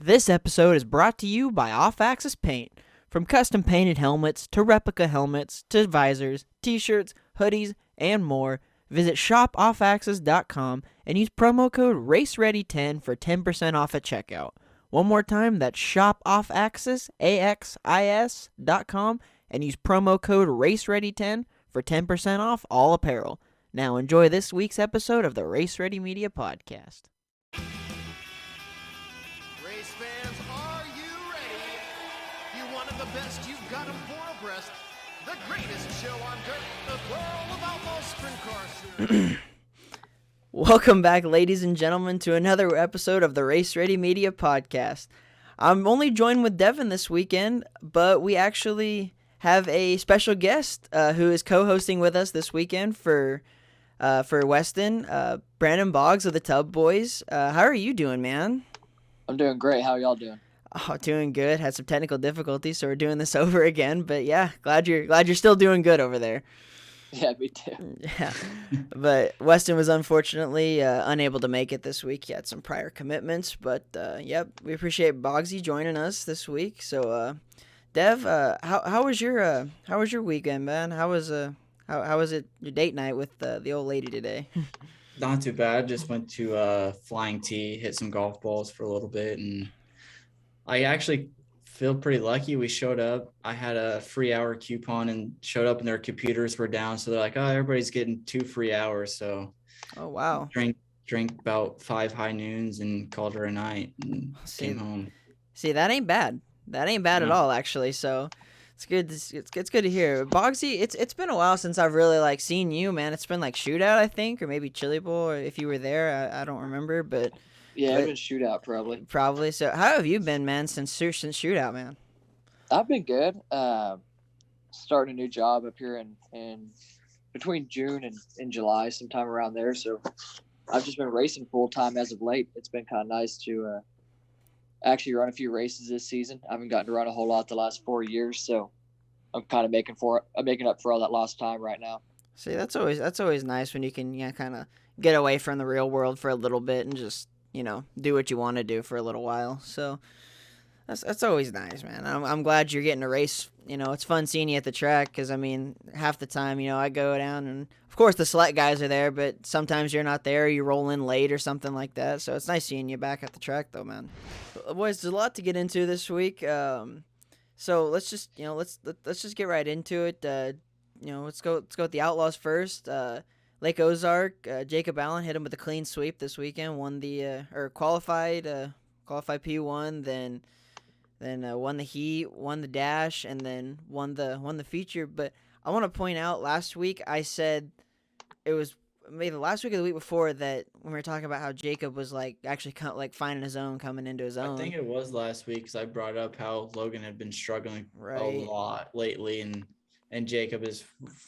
This episode is brought to you by Off-Axis Paint. From custom painted helmets to replica helmets to visors, t-shirts, hoodies, and more, visit shopoffaxis.com and use promo code RACEREADY10 for 10% off at checkout. One more time, that's shopoffaxis.com and use promo code RACEREADY10 for 10% off all apparel. Now enjoy this week's episode of the Race Ready Media Podcast. Race fans, are you ready? You wanted the best, you've got them four abreast. The greatest show on dirt, the world of outlaw sprint car series. Welcome back, ladies and gentlemen, to another episode of the Race Ready Media Podcast. I'm only joined with Devin this weekend, but we actually have a special guest who is co-hosting with us this weekend for Weston, Brandon Boggs of the Tub Boys. How are you doing, man? I'm doing great. How are y'all doing? Oh, doing good. Had some technical difficulties, so we're doing this over again. But yeah, glad you're still doing good over there. Yeah, me too. Yeah, but Weston was unfortunately unable to make it this week. He had some prior commitments, but yep, we appreciate Boggsy joining us this week. So, Dev, how was your weekend, man? How was it your date night with the old lady today? Not too bad. Just went to Flying T, hit some golf balls for a little bit, and I actually feel pretty lucky. We showed up. I had a free hour coupon and showed up, and their computers were down. So they're like, "Oh, everybody's getting 2 free hours." So, Oh wow! Drank about 5 high noons and called her a night and came home. See, that ain't bad. That ain't bad at all, actually. So. It's good. It's good to hear. Boggsy, it's been a while since I've really seen you, man. It's been Shootout, I think, or maybe Chili Bowl, or if you were there, I don't remember, but yeah, it's been Shootout probably. Probably. So, how have you been, man, since Shootout, man? I've been good. Starting a new job up here in between June and July, sometime around there. So, I've just been racing full time as of late. It's been kind of nice to actually run a few races this season. I haven't gotten to run a whole lot the last 4 years, so I'm kind of making up for all that lost time right now. See, that's always nice when you can kind of get away from the real world for a little bit and just do what you want to do for a little while. So that's always nice, man. I'm glad you're getting to race. It's fun seeing you at the track because half the time I go down and of course the select guys are there, but sometimes you're not there. You roll in late or something like that. So it's nice seeing you back at the track, though, man. Boys, there's a lot to get into this week. So let's just let's just get right into it. Let's go with the Outlaws first. Lake Ozark, Jacob Allen hit him with a clean sweep this weekend. Won the qualified P1, then won the heat, won the dash, and then won the feature. But I want to point out, last week I said it was maybe the last week or the week before that when we were talking about how Jacob was actually finding his own, coming into his own. I think it was last week because I brought up how Logan had been struggling a lot lately, and Jacob is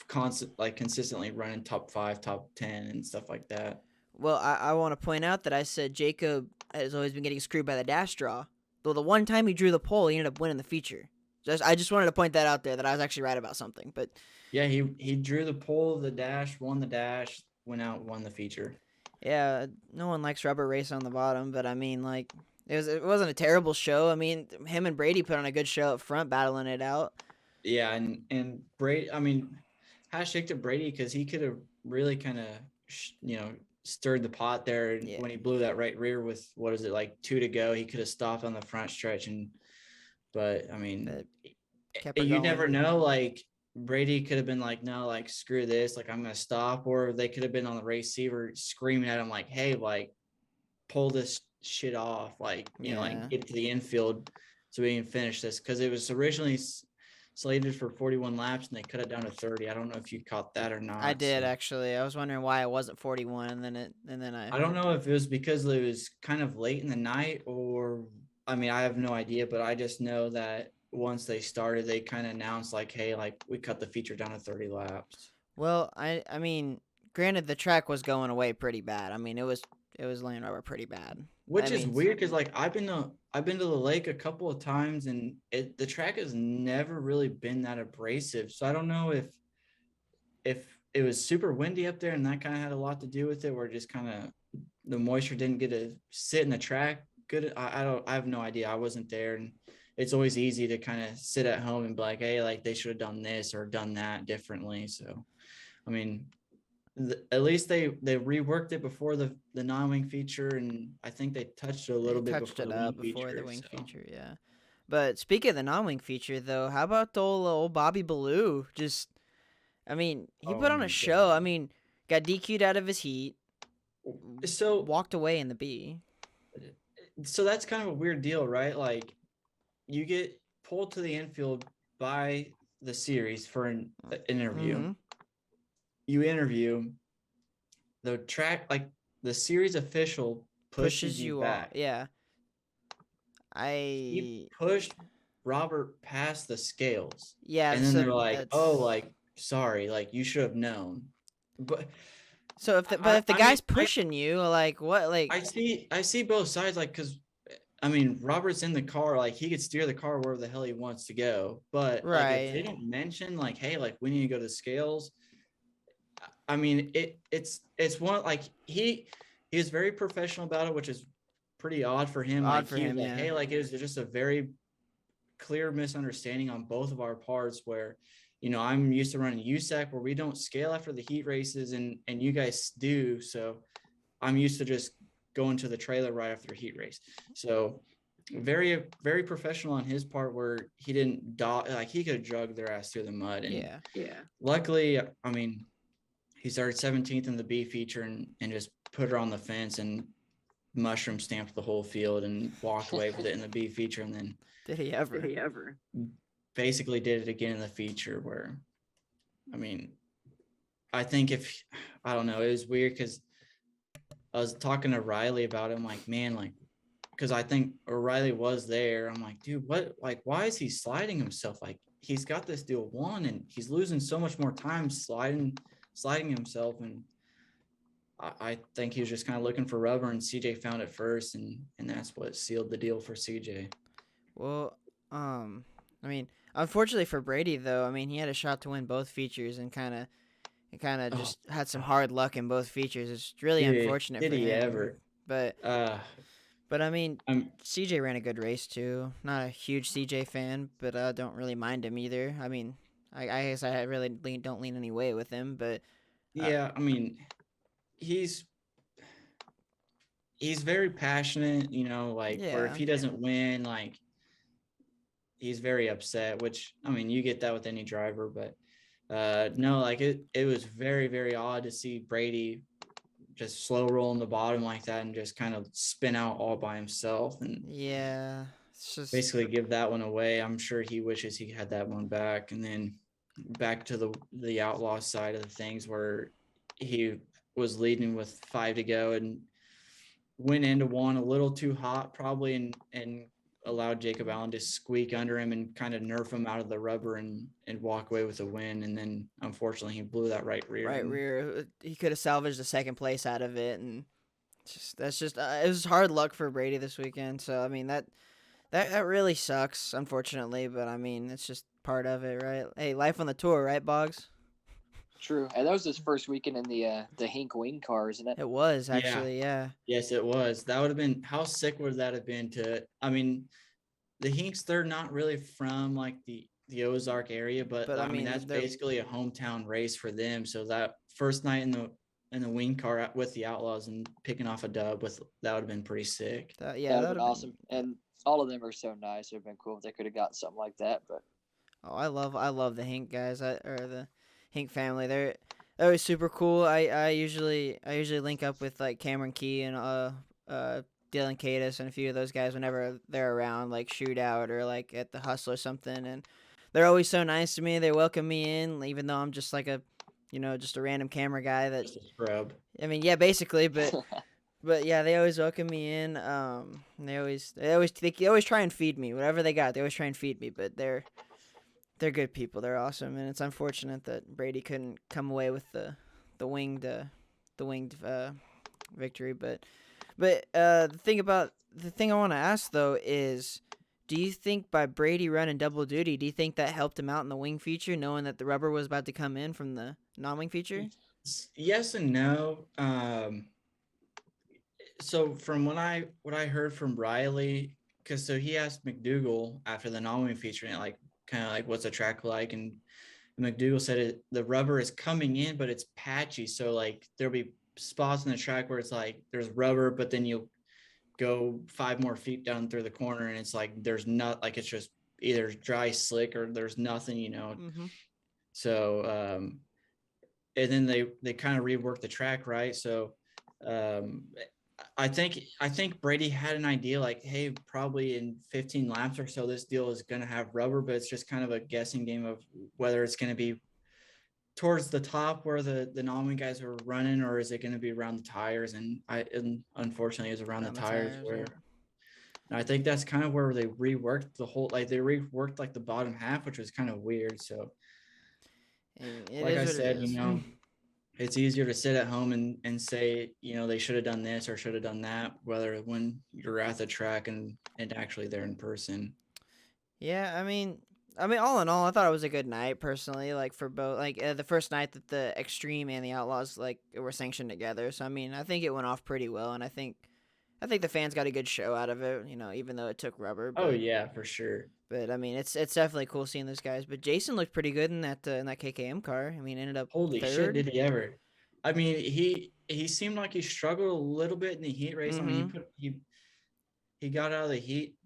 consistently running top 5, top 10 and stuff like that. Well, I want to point out that I said Jacob has always been getting screwed by the dash draw. Though the one time he drew the pole, he ended up winning the feature. I just wanted to point that out there, that I was actually right about something. But yeah, he drew the pole, the dash, won the dash, went out, won the feature. Yeah, no one likes rubber race on the bottom, but it wasn't a terrible show. Him and Brady put on a good show up front, battling it out. Yeah, and Brady, hats shake to Brady because he could have really kind of stirred the pot there when he blew that right rear with 2 to go. He could have stopped on the front stretch, but you never know. Brady could have been no, screw this, I'm gonna stop, or they could have been on the receiver screaming at him hey, pull this shit off, get to the infield so we can finish this, because it was originally slated for 41 laps and they cut it down to 30. I don't know if you caught that or not. I did, actually. I was wondering why it wasn't 41, and then I don't know if it was because it was kind of late in the night, or I have no idea, but I just know that once they started, they kind of announced hey, we cut the feature down to 30 laps. Well, granted, the track was going away pretty bad. It was laying rubber pretty bad. Which is weird because I've been to the lake a couple of times, and the track has never really been that abrasive. So I don't know if it was super windy up there and that kind of had a lot to do with it, where just kind of the moisture didn't get to sit in the track good. I have no idea. I wasn't there, and it's always easy to kind of sit at home and be like, hey, like they should have done this or done that differently. So, I mean, at least they reworked it before the non-wing feature, and I think they touched it a They little bit touched before it the wing up before the feature. wing So, feature, yeah. But speaking of the non-wing feature, though, how about the old Bobby Baloo? Just, I mean, he oh put on a my show. I god. mean, got DQ'd out of his heat, So, walked away in the B. so that's kind of a weird deal, right? Like, you get pulled to the infield by the series for an interview. Mm-hmm. You interview the track, like the series official pushes you You off, back. yeah. He I pushed Robert past the scales, yeah. and then So they're like, "Oh, that's like sorry, like you should have known." But so if the I mean, guy's pushing you, like what, like I see both sides, like because I mean, Robert's in the car, like he could steer the car wherever the hell he wants to go. But like if they right? don't mention like, hey, like we need to go to the scales, I mean, it's one like he was very professional about it, which is pretty odd for him. Odd Like for he was him, like, yeah. hey, like it was just a very clear misunderstanding on both of our parts where, you know, I'm used to running USAC where we don't scale after the heat races and you guys do. So I'm used to just going to the trailer right after a heat race. So very, very professional on his part where he didn't like he could have drugged their ass through the mud. And Yeah. luckily, I mean, he started 17th in the B feature and just put her on the fence and mushroom stamped the whole field and walked away with it in the B feature, and then Did he ever? basically did it again in the feature where, I mean, I think if, I don't know, it was weird because I was talking to Riley about it. I'm like, man, like, because I think O'Reilly was there. I'm like, dude, what, like, why is he sliding himself? Like, he's got this deal won and he's losing so much more time sliding himself. And I think he was just kind of looking for rubber, and CJ found it first, and that's what sealed the deal for CJ. Well, I mean, unfortunately for Brady though, I mean he had a shot to win both features and kind of Oh, just had some hard luck in both features. It's really did unfortunate did for he him. ever? But Uh, I mean, I'm CJ ran a good race too. Not a huge CJ fan, but I don't really mind him either. I mean, I guess I really don't lean any way with him, but yeah. I mean, he's very passionate. You know, like where if yeah, he doesn't win, like he's very upset. Which I mean, you get that with any driver, but no, like it was very very odd to see Brady just slow rolling the bottom like that and just kind of spin out all by himself and yeah, it's just basically give that one away. I'm sure he wishes he had that one back. And then back to the outlaw side of the things where he was leading with 5 to go and went into one a little too hot probably and allowed Jacob Allen to squeak under him and kind of nerf him out of the rubber and walk away with a win. And then unfortunately he blew that right rear. right rear. He could have salvaged the second place out of it, and that's just it was hard luck for Brady this weekend. So I mean that really sucks, unfortunately. But I mean it's just part of it, right? Hey, life on the tour, right, Boggs? True, and that was his first weekend in the Hink Wing car, isn't it? It was actually, yeah. Yes, it was. That would have been, how sick would that have been to, I mean, the Hinks, they're not really from like the Ozark area, but But I I mean, mean, that's they're basically a hometown race for them. So that first night in the wing car with the Outlaws and picking off a dub with, that would have been pretty sick. yeah, That would that have would been have awesome. And all of them are so nice. It would have been cool if they could have gotten something like that. But Oh, I love the Hink guys, or the Hink family. They're always super cool. I usually link up with like Cameron Key and Dylan Cadis and a few of those guys whenever they're around, like shootout or like at the hustle or something, and they're always so nice to me. They welcome me in, even though I'm just like a, just a random camera guy. That Just a scrub. I mean, yeah, basically, but yeah, they always welcome me in. And they always try and feed me whatever they got. They always try and feed me, but they're good people. They're awesome, and it's unfortunate that Brady couldn't come away with the winged victory. But the thing I want to ask though is, do you think by Brady running double duty, do you think that helped him out in the wing feature, knowing that the rubber was about to come in from the non-wing feature? Yes and no. So from what I heard from Riley, because so he asked McDougal after the nominee feature, and like kind of like what's the track like, and McDougal said the rubber is coming in, but it's patchy. So like there'll be spots in the track where it's like there's rubber, but then you'll go 5 more feet down through the corner, and it's like there's not like it's just either dry slick or there's nothing, you know. Mm-hmm. So and then they kind of reworked the track, right? So um, I think Brady had an idea like, hey, probably in 15 laps or so, this deal is going to have rubber, but it's just kind of a guessing game of whether it's going to be towards the top where the nominee guys are running, or is it going to be around the tires? And unfortunately, it was around the Around the tires tires, where. yeah. And I think that's kind of where they reworked the whole, like they reworked like the bottom half, which was kind of weird. So, And it like is I what it said, is. it's easier to sit at home and say, they should have done this or should have done that, whether when you're at the track and actually there in person. Yeah, I mean, all in all, I thought it was a good night personally. Like for both, like the first night that the Extreme and the Outlaws like were sanctioned together. So I mean, I think it went off pretty well, and I think the fans got a good show out of it. You know, even though it took rubber, Oh yeah, for sure. but I mean, it's definitely cool seeing those guys. But Jason looked pretty good in that KKM car. I mean, ended up Holy shit, third. did he ever? I mean, he seemed like he struggled a little bit in the heat race. I mean, Mm-hmm. he got out of the heat,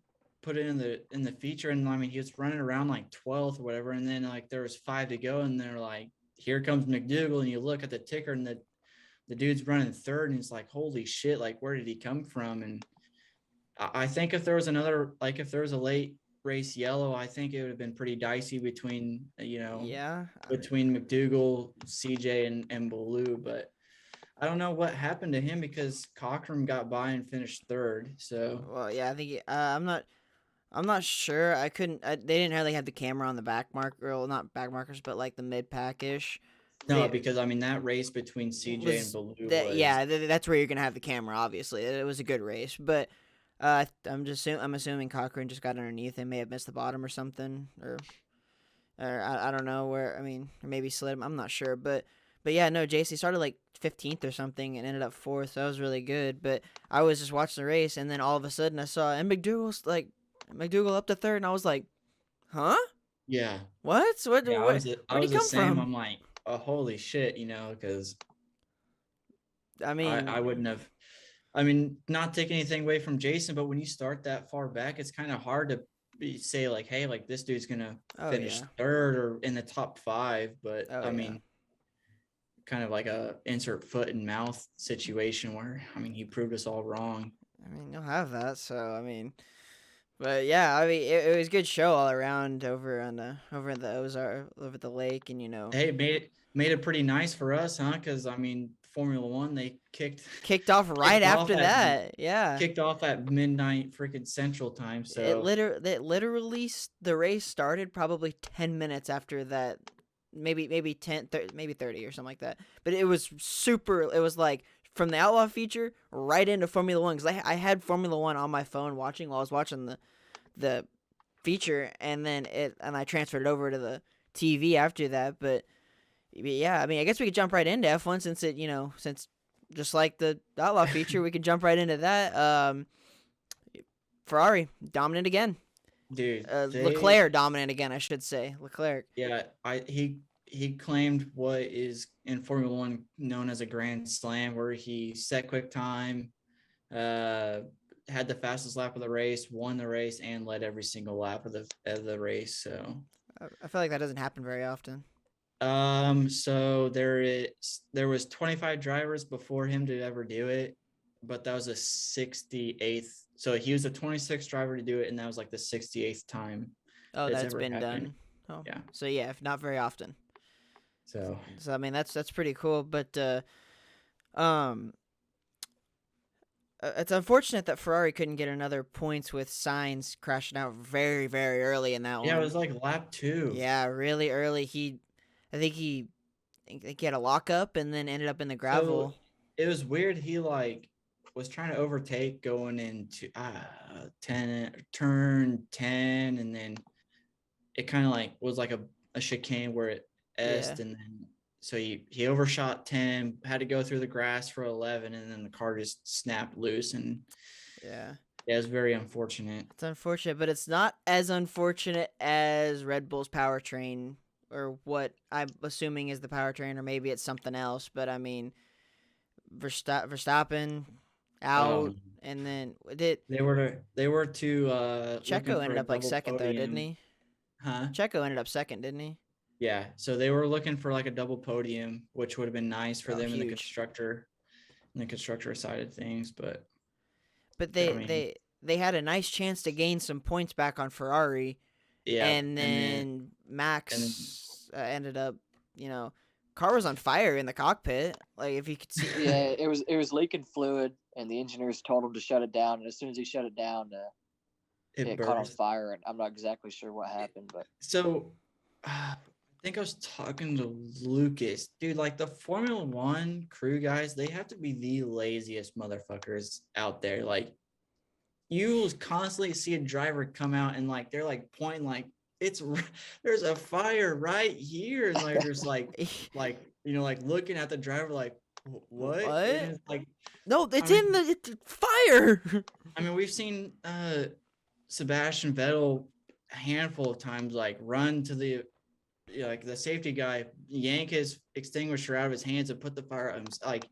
put it in the feature, and I mean he was running around like 12th or whatever, and then like there was 5 to go, and they're like, here comes McDougal, and you look at the ticker, and the dude's running third, and it's like, holy shit, like where did he come from? And I think if there was another, like if there was a late race yellow, I think it would have been pretty dicey between Yeah. between McDougal, CJ, and Baloo, but I don't know what happened to him because Cochran got by and finished third. So Well, yeah. I think I'm not sure. I couldn't. They didn't really have the camera on the back mark, or well, not back markers, but like the mid pack ish. no, because I mean that race between CJ and Was Baloo that was. yeah, that's where you're gonna have the camera. Obviously, it was a good race, but I'm assuming Cochran just got underneath and may have missed the bottom or something, or I don't know where. I mean, or maybe slid him. I'm not sure, but yeah, no, JC started like 15th or something and ended up fourth. So that was really good. But I was just watching the race, and then all of a sudden I saw and McDougal up to third, and I was like, huh? Yeah, yeah. I What? was I Where'd he was the come same. from? I'm like, oh, holy shit, because I I mean, wouldn't have. I mean, not take anything away from Jason, but when you start that far back, it's kind of hard to say like, hey, like this dude's gonna oh finish yeah, third or in the top five. But oh I yeah. mean, kind of like a insert foot and mouth situation where I mean he proved us all wrong. I mean, you'll have that. So I mean, but yeah, I mean, it was a good show all around over in the Ozark, over the lake, and Hey, made it pretty nice for us, huh? Because I mean, Formula One they kicked off right kicked off after at that. Yeah, kicked off at midnight freaking Central Time. So it literally the race started probably 10 minutes after that. Maybe 10, 30, maybe 30 or something like that. But it was super. It was like from the Outlaw feature right into Formula One, because I had Formula One on my phone watching while I was watching the feature, and I transferred it over to the TV after that. But yeah, I mean, I guess we could jump right into F1 since since just like the Outlaw feature, we could jump right into that. Ferrari dominant again. dude, Leclerc dominant again, I should say. Leclerc. yeah, he claimed what is in Formula One known as a Grand Slam, where he set quick time, uh, had the fastest lap of the race, won the race, and led every single lap of the race. So I feel like that doesn't happen very often. so there was 25 drivers before him to ever do it, but that was a 68th. So he was the 26th driver to do it, and that was like the 68th time Oh, that's that's ever been happened. done. Oh, Yeah. so yeah, if not very often. So So I mean, that's pretty cool. But um, it's unfortunate that Ferrari couldn't get another points with Sainz crashing out very very early in that yeah, it one. was like lap 2. Yeah, really early. I think he had a lockup and then ended up in the So gravel. it was weird. He like was trying to overtake going into 10, and then it kind of like was like a chicane where it Yeah. est, and then so he overshot 10, had to go through the grass for 11, and then the car just snapped loose, and Yeah. yeah, it was very unfortunate. It's unfortunate, but it's not as unfortunate as Red Bull's powertrain, or what I'm assuming is the powertrain, or maybe it's something else. But I mean, Verstappen out, Um, and then did they were looking Checo for ended a up like double second though, didn't podium, he? huh? Checo ended up second, didn't he? Yeah, so they were looking for like a double podium, which would have been nice for Oh, them huge. in the constructor side of things. But But I they mean, they they had a nice chance to gain some points back on Ferrari, yeah, and then and then Max ended up, you know, car was on fire in the cockpit. Like if you could see. Yeah, it was leaking fluid, and the engineers told him to shut it down. And as soon as he shut it down, it it caught on burst. fire. And I'm not exactly sure what happened, but So I think I was talking to Lucas, dude. Like the Formula One crew guys, they have to be the laziest motherfuckers out there. Like you will constantly see a driver come out and like they're like pointing like it's there's a fire right here, and like just like like looking at the driver like what, and What? it's like No, I it's mean in the fire. we've seen Sebastian Vettel a handful of times like run to the like the safety guy, yank his extinguisher out of his hands and put the fire out. Like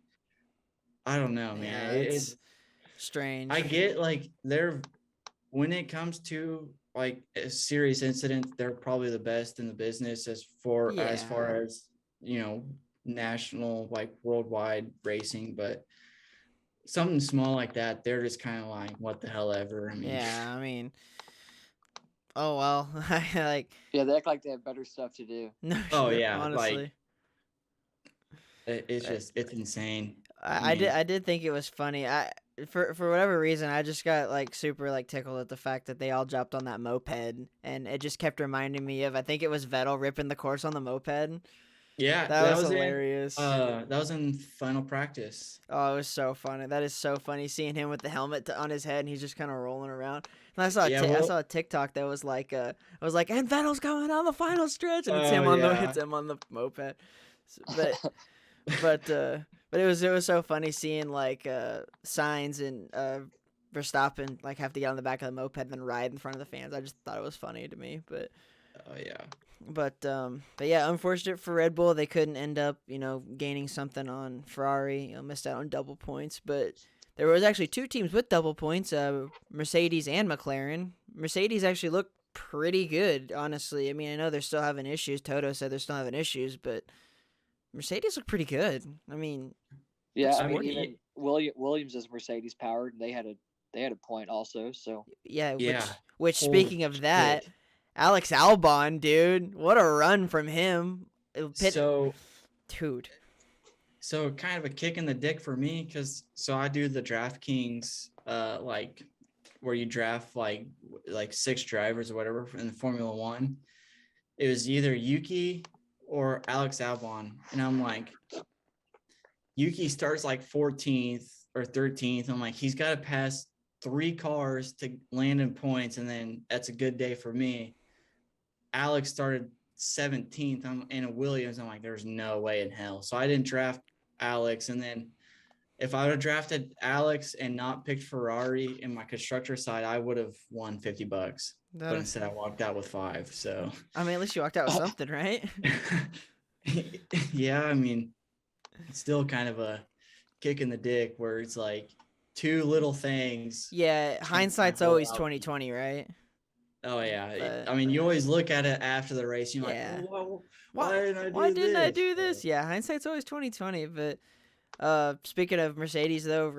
I don't know, man. Yeah, It's it's strange. I get like they're when it comes to like a serious incident, they're probably the best in the business as far Yeah. as national like worldwide racing, but something small like that, they're just kind of like what the hell ever. I mean, Yeah, I mean, oh well. I like yeah, they act like they have better stuff to do. no, oh no, yeah, like honestly. it's I, just it's insane. I I did think it was funny. For whatever reason, I just got like super like tickled at the fact that they all jumped on that moped, and it just kept reminding me of, I think it was Vettel ripping the course on the moped. yeah, That was hilarious. that was in final practice. Oh, it was so funny. That is so funny seeing him with the helmet on his head and he's just kind of rolling around. And Yeah, I well, saw a TikTok that was like, I was like, and Vettel's coming on the final stretch, and oh yeah. it's him on the moped. But but but it was so funny seeing like signs and Verstappen like have to get on the back of the moped and then ride in front of the fans. I just thought it was funny to me, Oh yeah. but yeah, unfortunate for Red Bull, they couldn't end up, gaining something on Ferrari. Missed out on double points, but there was actually two teams with double points, Mercedes and McLaren. Mercedes actually looked pretty good, honestly. I mean, I know they're still having issues. Toto said they're still having issues, but Mercedes looked pretty good. I mean, Yeah, I mean sporty. even Williams is Mercedes powered, and they had a point also. So Yeah, Yeah. which Holy speaking of that, shit. Alex Albon, dude, what a run from him. So Dude. so kind of a kick in the dick for me because so I do the DraftKings like where you draft like 6 drivers or whatever in the Formula One. It was either Yuki or Alex Albon, and I'm like, Yuki starts like 14th or 13th. I'm like, he's got to pass 3 cars to land in points, and then that's a good day for me. Alex started 17th. I'm in a Williams. I'm like, there's no way in hell. So I didn't draft Alex. And then if I would have drafted Alex and not picked Ferrari in my constructor side, I would have won $50. But instead, I walked out with 5. So I mean, at least you walked out with something, right? yeah, I mean, it's still kind of a kick in the dick where it's like 2 little things. Yeah, change my hindsight's whole always outlook. 2020, right? Oh yeah, But I mean, you always look at it after the race. And you're yeah. like, well, Why why didn't I why do didn't I this? do this? Yeah, hindsight's always 2020, but speaking of Mercedes though,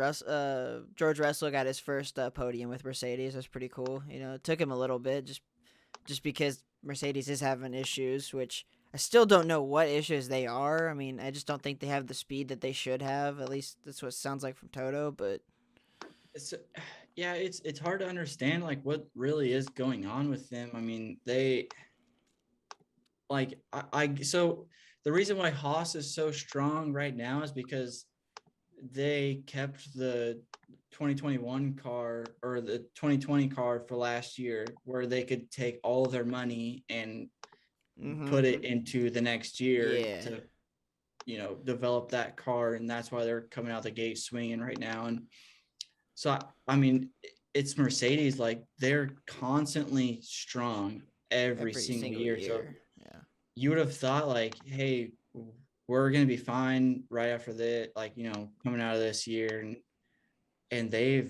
George Russell got his first podium with Mercedes. That's pretty cool. It took him a little bit just because Mercedes is having issues, which I still don't know what issues they are. I mean, I just don't think they have the speed that they should have. At least that's what it sounds like from Toto, but It's, yeah, it's hard to understand like what really is going on with them. I mean, they like I so the reason why Haas is so strong right now is because they kept the 2021 car or the 2020 car for last year where they could take all of their money and mm-hmm. put it into the next year Yeah. develop that car, and that's why they're coming out the gate swinging right now. And so, I mean, it's Mercedes, like they're constantly strong every Every single single year. So year. Yeah. you would have thought like, hey, we're gonna be fine right after that, like coming out of this year, and they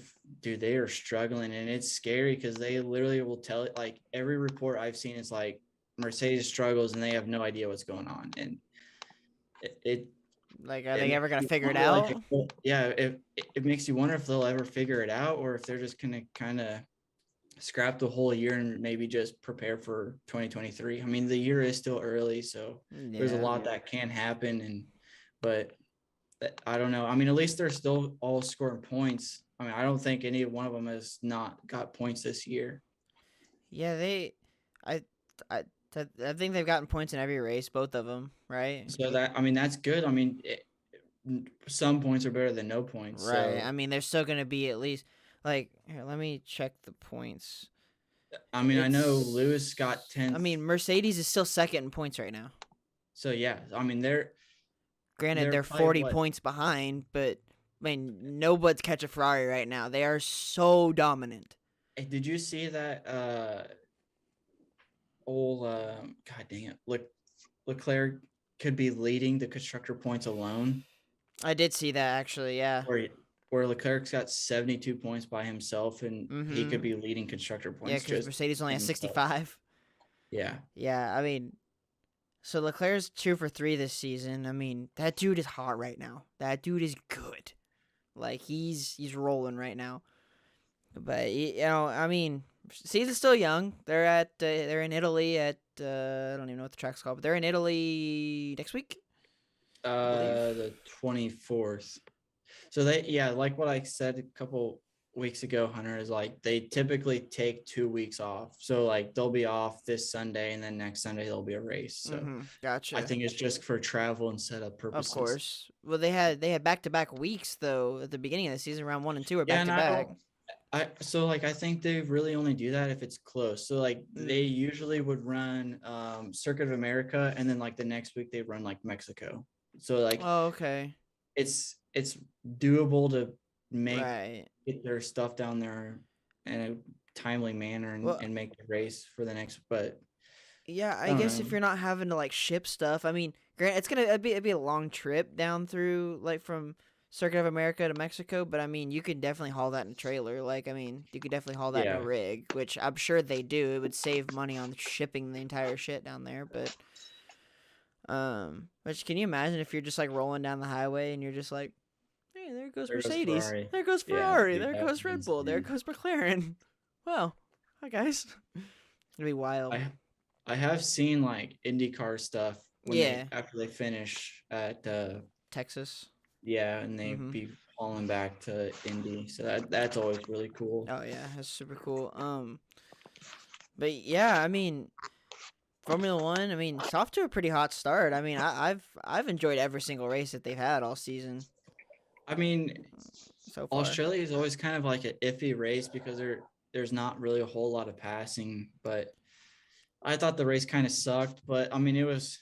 are struggling, and it's scary because they literally will tell it. Like every report I've seen is like Mercedes struggles and they have no idea what's going on, and it Like, are it they makes ever gonna you figure it wonder, like, out? yeah, it makes you wonder if they'll ever figure it out, or if they're just gonna kind of scrap the whole year and maybe just prepare for 2023. I mean, the year is still early, so there's a Yeah. lot that can happen, but I don't know. I mean, at least they're still all scoring points. I mean, I don't think any one of them has not got points this year. Yeah, I, I, I think they've gotten points in every race, both of them, right? So I mean, that's good. I mean, some points are better than no points. Right. So I mean, there's still gonna be at least like here. Let me check the points. I mean, I know Lewis It's. got I 10th. mean, Mercedes is still second in points right now. So yeah, I mean, they're Granted, they're probably 40 points behind, but I mean, nobody's catch a Ferrari right now. They are so dominant. Did you see that God dang it, Leclerc could be leading the constructor points alone, I did see that actually. Yeah. where Leclerc's got 72 points by himself, and he could Mm-hmm. be leading constructor Yeah, points because just Mercedes only has himself. 65. Yeah. Yeah, I mean, so Leclerc's 2 for 3 this season. I mean, that dude is hot right now. That dude is good. Like he's rolling right now. But I mean, season's still young. They're in Italy at I don't even know what the track's called, but they're in Italy next week. I believe. The 24th. So like what I said a couple weeks ago, Hunter, is like they typically take 2 weeks off. So like they'll be off this Sunday, and then next Sunday there'll be a race. So Gotcha. I think it's just for travel and setup purposes. Of course. Well, they had back-to-back weeks though at the beginning of the season. Round 1 and 2 are back-to-back. I think they really only do that if it's close. So like they usually would run Circuit of America, and then like the next week they run like Mexico. So like Okay. it's doable to get their stuff down there in a timely manner and make the race for the next. But yeah, I guess if you're not having to like ship stuff, I mean, granted, it'd be a long trip down through like from Circuit of America to Mexico, but I mean, you could definitely haul that in a trailer. Like, I mean, you could definitely haul that in a rig, which I'm sure they do. It would save money on shipping the entire shit down there, but which can you imagine if you're just like rolling down the highway and you're just like, hey, there goes Mercedes, there goes Ferrari, there goes Red Bull, there goes McLaren. Well, hi guys. It'd be wild. I have seen like IndyCar stuff after they finish at Texas. Yeah, and they be hauling back to Indy, so that's always really cool. Oh yeah, that's super cool. But yeah, I mean, Formula One. I mean, it's off to a pretty hot start. I mean, I've enjoyed every single race that they've had all season. I mean, so far. Australia is always kind of like an iffy race because there's not really a whole lot of passing. But I thought the race kind of sucked. But I mean, it was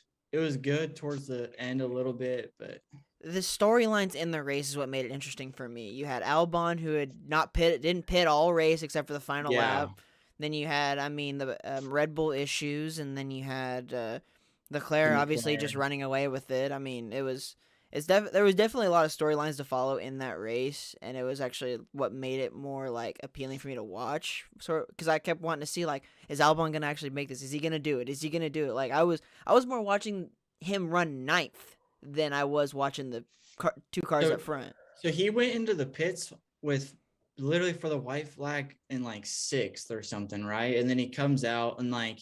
good towards the end a little bit. But the storylines in the race is what made it interesting for me. You had Albon, who had didn't pit all race except for the final lap. Then you had, I mean, the Red Bull issues, and then you had Leclerc obviously just running away with it. I mean, there was definitely a lot of storylines to follow in that race, and it was actually what made it more like appealing for me to watch. So, because I kept wanting to see like, is Albon gonna actually make this? Is he gonna do it? Is he gonna do it? Like I was more watching him run ninth than I was watching the two cars up front. So he went into the pits with literally for the white flag in like 6th or something, right? And then he comes out and like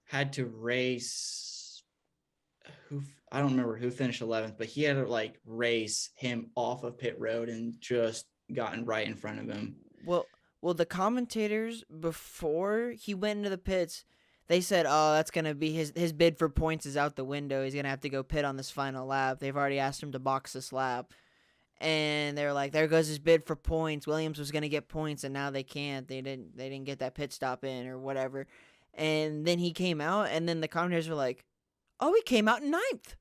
had to race I don't remember who finished 11th, but he had to like race him off of pit road and just gotten right in front of him. Well, the commentators before he went into the pits, they said, "Oh, that's gonna be his bid for points is out the window. He's gonna have to go pit on this final lap. They've already asked him to box this lap." And they're like, there goes his bid for points. Williams was gonna get points, and now they can't. They didn't get that pit stop in or whatever. And then he came out, and then the commentators were like, "Oh, he came out in 9th."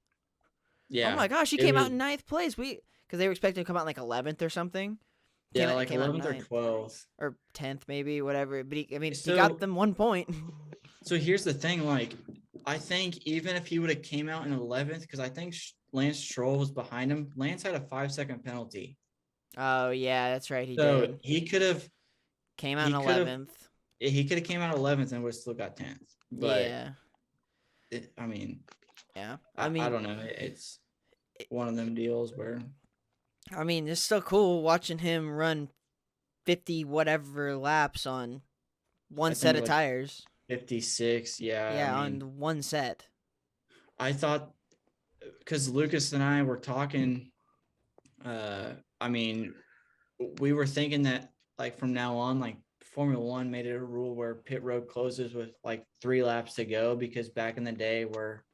Oh Yeah, my gosh, he it came was out in ninth place. Because they were expecting to come out in like 11th or something. yeah, like Came out 11th or ninth 12th. or 10th maybe, whatever. But he got So them 1 point. so here's the thing, like I think even if he would have came out in 11th, because I think Lance Stroll was behind him. Lance had a 5-second penalty, Oh yeah, that's right. He so did. he could have Came out in he could have 11th. he could have came out 11th and would still got 10th. But Yeah. I mean, Yeah. I don't know. It's one of them deals where It's still cool watching him run 50 whatever laps on one I set think of like tires. 56. Yeah, I Yeah, mean, on one set. I thought because Lucas and I were talking, I mean, we were thinking that like from now on, like Formula One made it a rule where pit road closes with like 3 laps to go, because back in the day where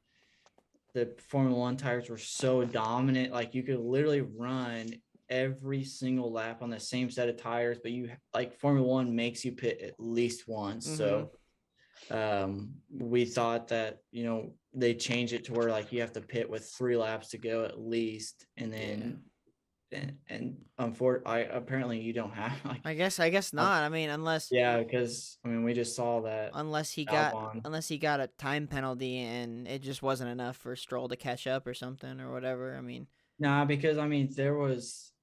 the Formula One tires were so dominant, like you could literally run every single lap on the same set of tires, but you like Formula One makes you pit at least once. Mhm. So we thought that they change it to where like you have to pit with 3 laps to go at least, and Yeah. then and unfortunately apparently you don't have like I guess not. Unless yeah, because I mean we just saw that unless he got Albon. unless he got a time penalty and it just wasn't enough for Stroll to catch up or something or whatever. Nah, because there was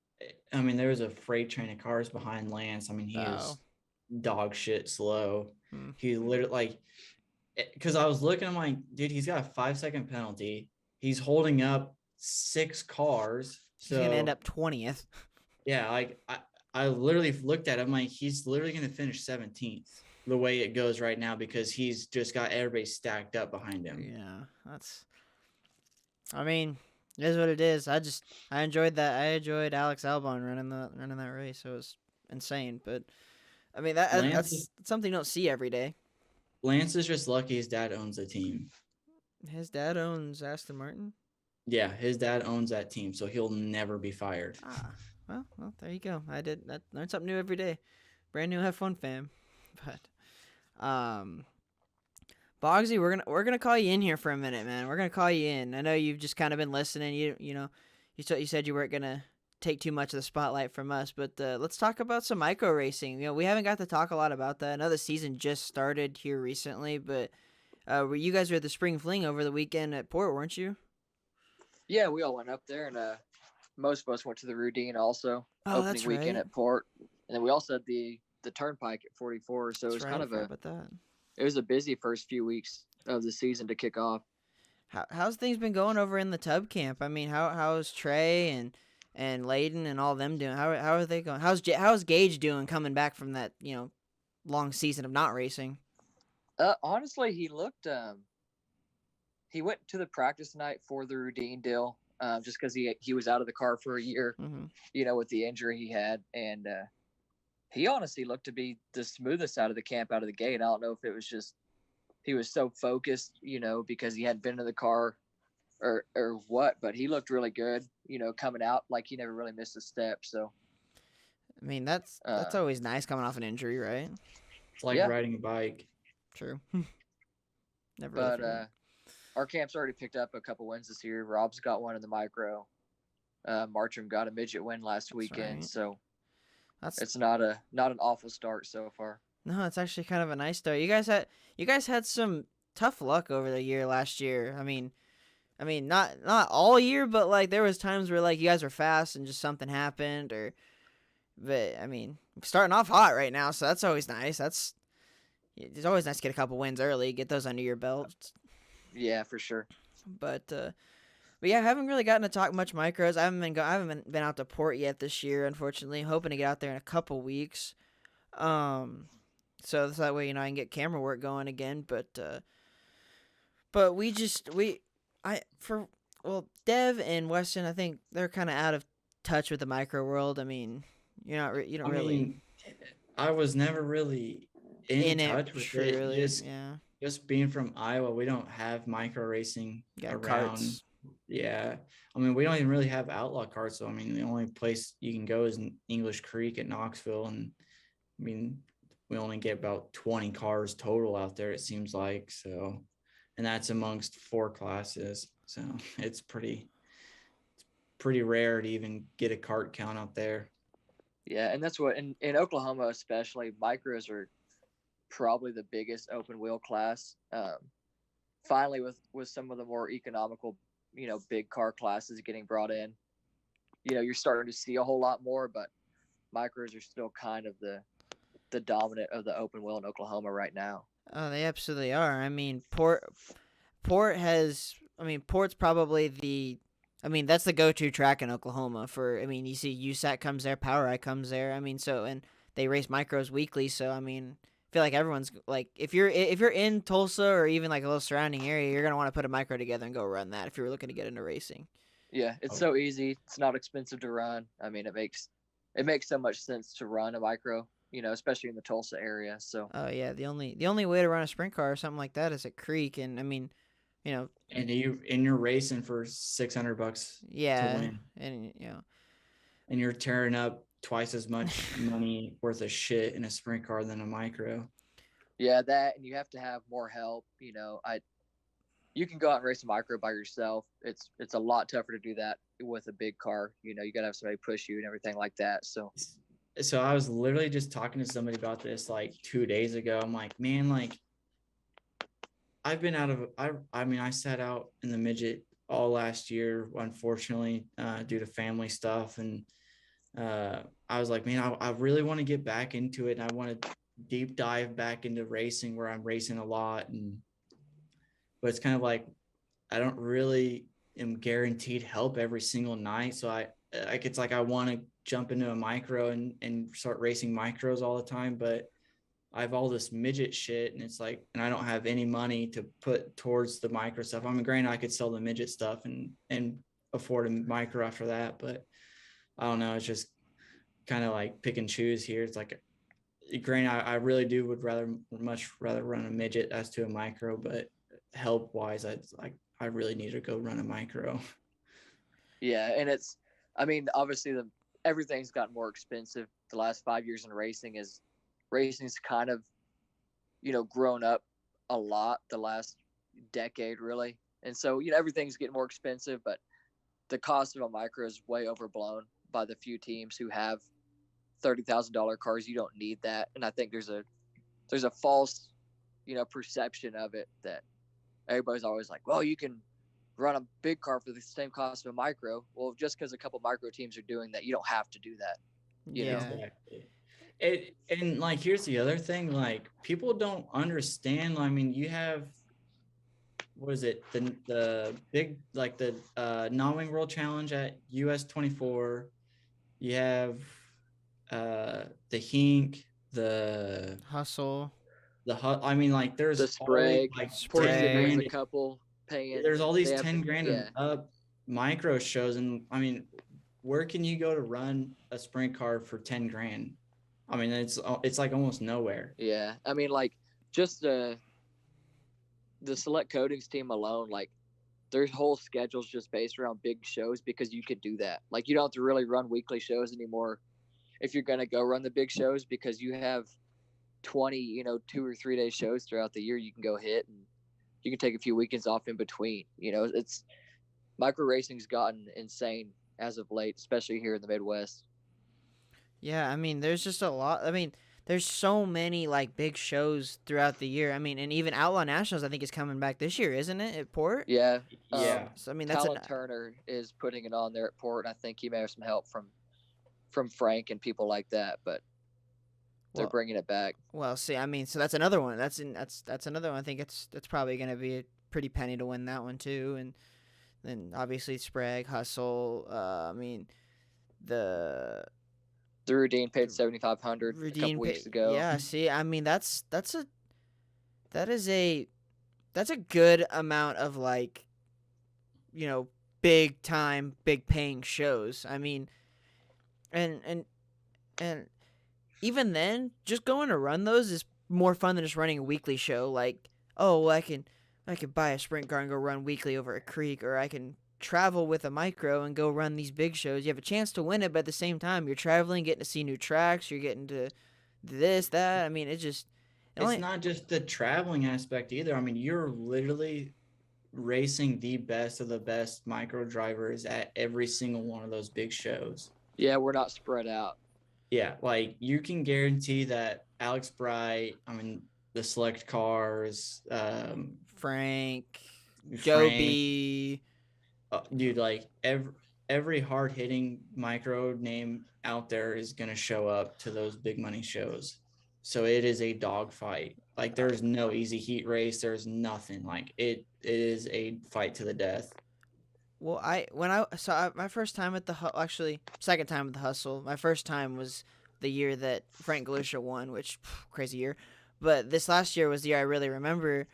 a freight train of cars behind Lance. I mean, he Oh. is dog shit slow. Hmm. He literally like because I was looking, I'm like, dude, he's got a 5-second penalty. He's holding up 6 cars. He's gonna end So up 20th. yeah, like I literally looked at him like he's literally gonna finish 17th the way it goes right now, because he's just got everybody stacked up behind him. Yeah, that's. It is what it is. I enjoyed that. I enjoyed Alex Albon running that race. It was insane. But Lance that's is something you don't see every day. Lance is just lucky his dad owns the team. His dad owns Aston Martin. Yeah, his dad owns that team, so he'll never be fired. Ah, well, there you go. I learned something new every day. Brand new F1 fam. But Boggsy, we're gonna call you in here for a minute, man. We're gonna call you in. I know you've just kind of been listening. You said you weren't gonna take too much of the spotlight from us, but let's talk about some micro racing. We haven't got to talk a lot about that. I know the season just started here recently, but you guys were at the spring fling over the weekend at Port, weren't you? Yeah, we all went up there, and most of us went to the Rudine also. Oh, opening that's weekend right. at Port, and then we also had the Turnpike at 44. So That's it was right. kind I of forgot about that. it was a busy first few weeks of the season to kick off. How's things been going over in the Tub camp? How's Trey and Layden and all them doing? How are they going? How's Gage doing coming back from that long season of not racing? Honestly, he looked. He went to the practice night for the Rudine deal, just because he was out of the car for a year, Mm-hmm. with the injury he had, and he honestly looked to be the smoothest out of the camp out of the gate. I don't know if it was just he was so focused, because he hadn't been in the car or what, but he looked really good, coming out like he never really missed a step. So That's always nice coming off an injury, right? It's like riding a bike. True. Never really but forget. our camp's already picked up a couple wins this year. Rob's got one in the micro. Marcham got a midget win last weekend, right. so That's it's not an awful start so far. No, it's actually kind of a nice start. You guys had some tough luck over the year last year. Not all year, but like there was times where like you guys were fast and just something happened, but starting off hot right now, so that's always nice. It's always nice to get a couple wins early, get those under your belt. Yeah, for sure. But yeah, I haven't really gotten to talk much micros. I haven't been out to Port yet this year, unfortunately. Hoping to get out there in a couple weeks. So that way, I can get camera work going again. But Dev and Weston, I think they're kind of out of touch with the micro world. You don't really. I was never really in touch with it. Truly, Just being from Iowa, we don't have micro racing around. Carts. Yeah. We don't even really have outlaw carts. So, the only place you can go is in English Creek at Knoxville. And we only get about 20 cars total out there, it seems like. So, and that's amongst 4 classes. So it's pretty pretty rare to even get a cart count out there. Yeah, and that's what in Oklahoma especially, micros are probably the biggest open wheel class. Finally, with some of the more economical, big car classes getting brought in, you're starting to see a whole lot more, but micros are still kind of the dominant of the open wheel in Oklahoma right now. Oh, they absolutely are. I mean, Port has. I mean, Port's probably the. I mean, that's the go-to track in Oklahoma for. I mean, you see USAC comes there, PowerEye comes there. I mean, so and they race micros weekly. So I mean, I feel like everyone's like, if you're in Tulsa or even like a little surrounding area, you're gonna want to put a micro together and go run that if you're looking to get into racing. Yeah, it's so easy. It's not expensive to run. I mean, it makes so much sense to run a micro, especially in the Tulsa area. So. Oh yeah, the only way to run a sprint car or something like that is at Creek, and I mean, you know, And you're racing for $600 to yeah, win, and and you're tearing up twice as much money worth of shit in a sprint car than a micro. Yeah, that, and you have to have more help. You can go out and race a micro by yourself. It's a lot tougher to do that with a big car. You gotta have somebody push you and everything like that. So I was literally just talking to somebody about this like 2 days ago. I'm like, man, like I've been out of I mean I sat out in the midget all last year, unfortunately, due to family stuff, and I was like, man, I really want to get back into it, and I want to deep dive back into racing where I'm racing a lot, but it's kind of like I don't really am guaranteed help every single night. So it's like I want to jump into a micro and start racing micros all the time, but I have all this midget shit, and it's like, and I don't have any money to put towards the micro stuff. I mean, granted, I could sell the midget stuff and afford a micro after that, but I don't know. It's just kind of like pick and choose here. It's like, granted, I really would much rather run a midget as to a micro, but help wise, I really need to go run a micro. yeah, and I mean, obviously everything's gotten more expensive the last 5 years in racing's kind of, grown up a lot the last decade really, and so everything's getting more expensive, but the cost of a micro is way overblown by the few teams who have $30,000 cars. You don't need that, and I think there's a false, perception of it that everybody's always like, well, you can run a big car for the same cost of a micro. Well, just because a couple micro teams are doing that, you don't have to do that. yeah. Exactly. And like, here's the other thing, like people don't understand. I mean, you have, what is it? The big, like the non-wing world challenge at US 24. You have the Hink, the Hustle. I mean, like there's The Sprague, like Port 10 City has grand. a couple paying. There's all these They have 10 grand yeah. and up micro shows, and I mean, where can you go to run a sprint car for 10 grand? I mean, it's like almost nowhere. Yeah, I mean, like just the select coatings team alone, like their whole schedule's just based around big shows because you could do that. Like you don't have to really run weekly shows anymore if you're gonna go run the big shows, because you have 20, 2 or 3 day shows throughout the year you can go hit, and you can take a few weekends off in between. It's micro racing's gotten insane as of late, especially here in the Midwest. Yeah, I mean, there's just a lot. I mean, there's so many like big shows throughout the year. I mean, and even Outlaw Nationals, I think, is coming back this year, isn't it, at Port? Yeah. Yeah. So I mean, that's Talon Turner is putting it on there at Port, and I think he may have some help from Frank and people like that, but they're bringing it back. Well, see, I mean, so that's another one. That's another one. I think that's probably going to be a pretty penny to win that one too, and then obviously Sprague, Hustle. I mean, the Rudine paid $7,500 a couple weeks ago. Yeah, see, I mean, that's a good amount of like, big time, big paying shows. I mean, and even then, just going to run those is more fun than just running a weekly show. Like, oh, well, I can buy a sprint car and go run weekly over a creek, or I can travel with a micro and go run these big shows. You have a chance to win it, but at the same time, you're traveling, getting to see new tracks. You're getting to this, that. I mean, it's not just the traveling aspect either. I mean, you're literally racing the best of the best micro drivers at every single one of those big shows. Yeah, we're not spread out. Yeah, like you can guarantee that Alex Bright, I mean, the select cars, Frank, Joe Frank, B. dude, like every hard hitting micro name out there is gonna show up to those big money shows. So it is a dogfight. Like there's no easy heat race. There's nothing. Like it is a fight to the death. Well, my first time at the actually second time at the Hustle. My first time was the year that Frank Galusha won, which crazy year. But this last year was the year I really remember.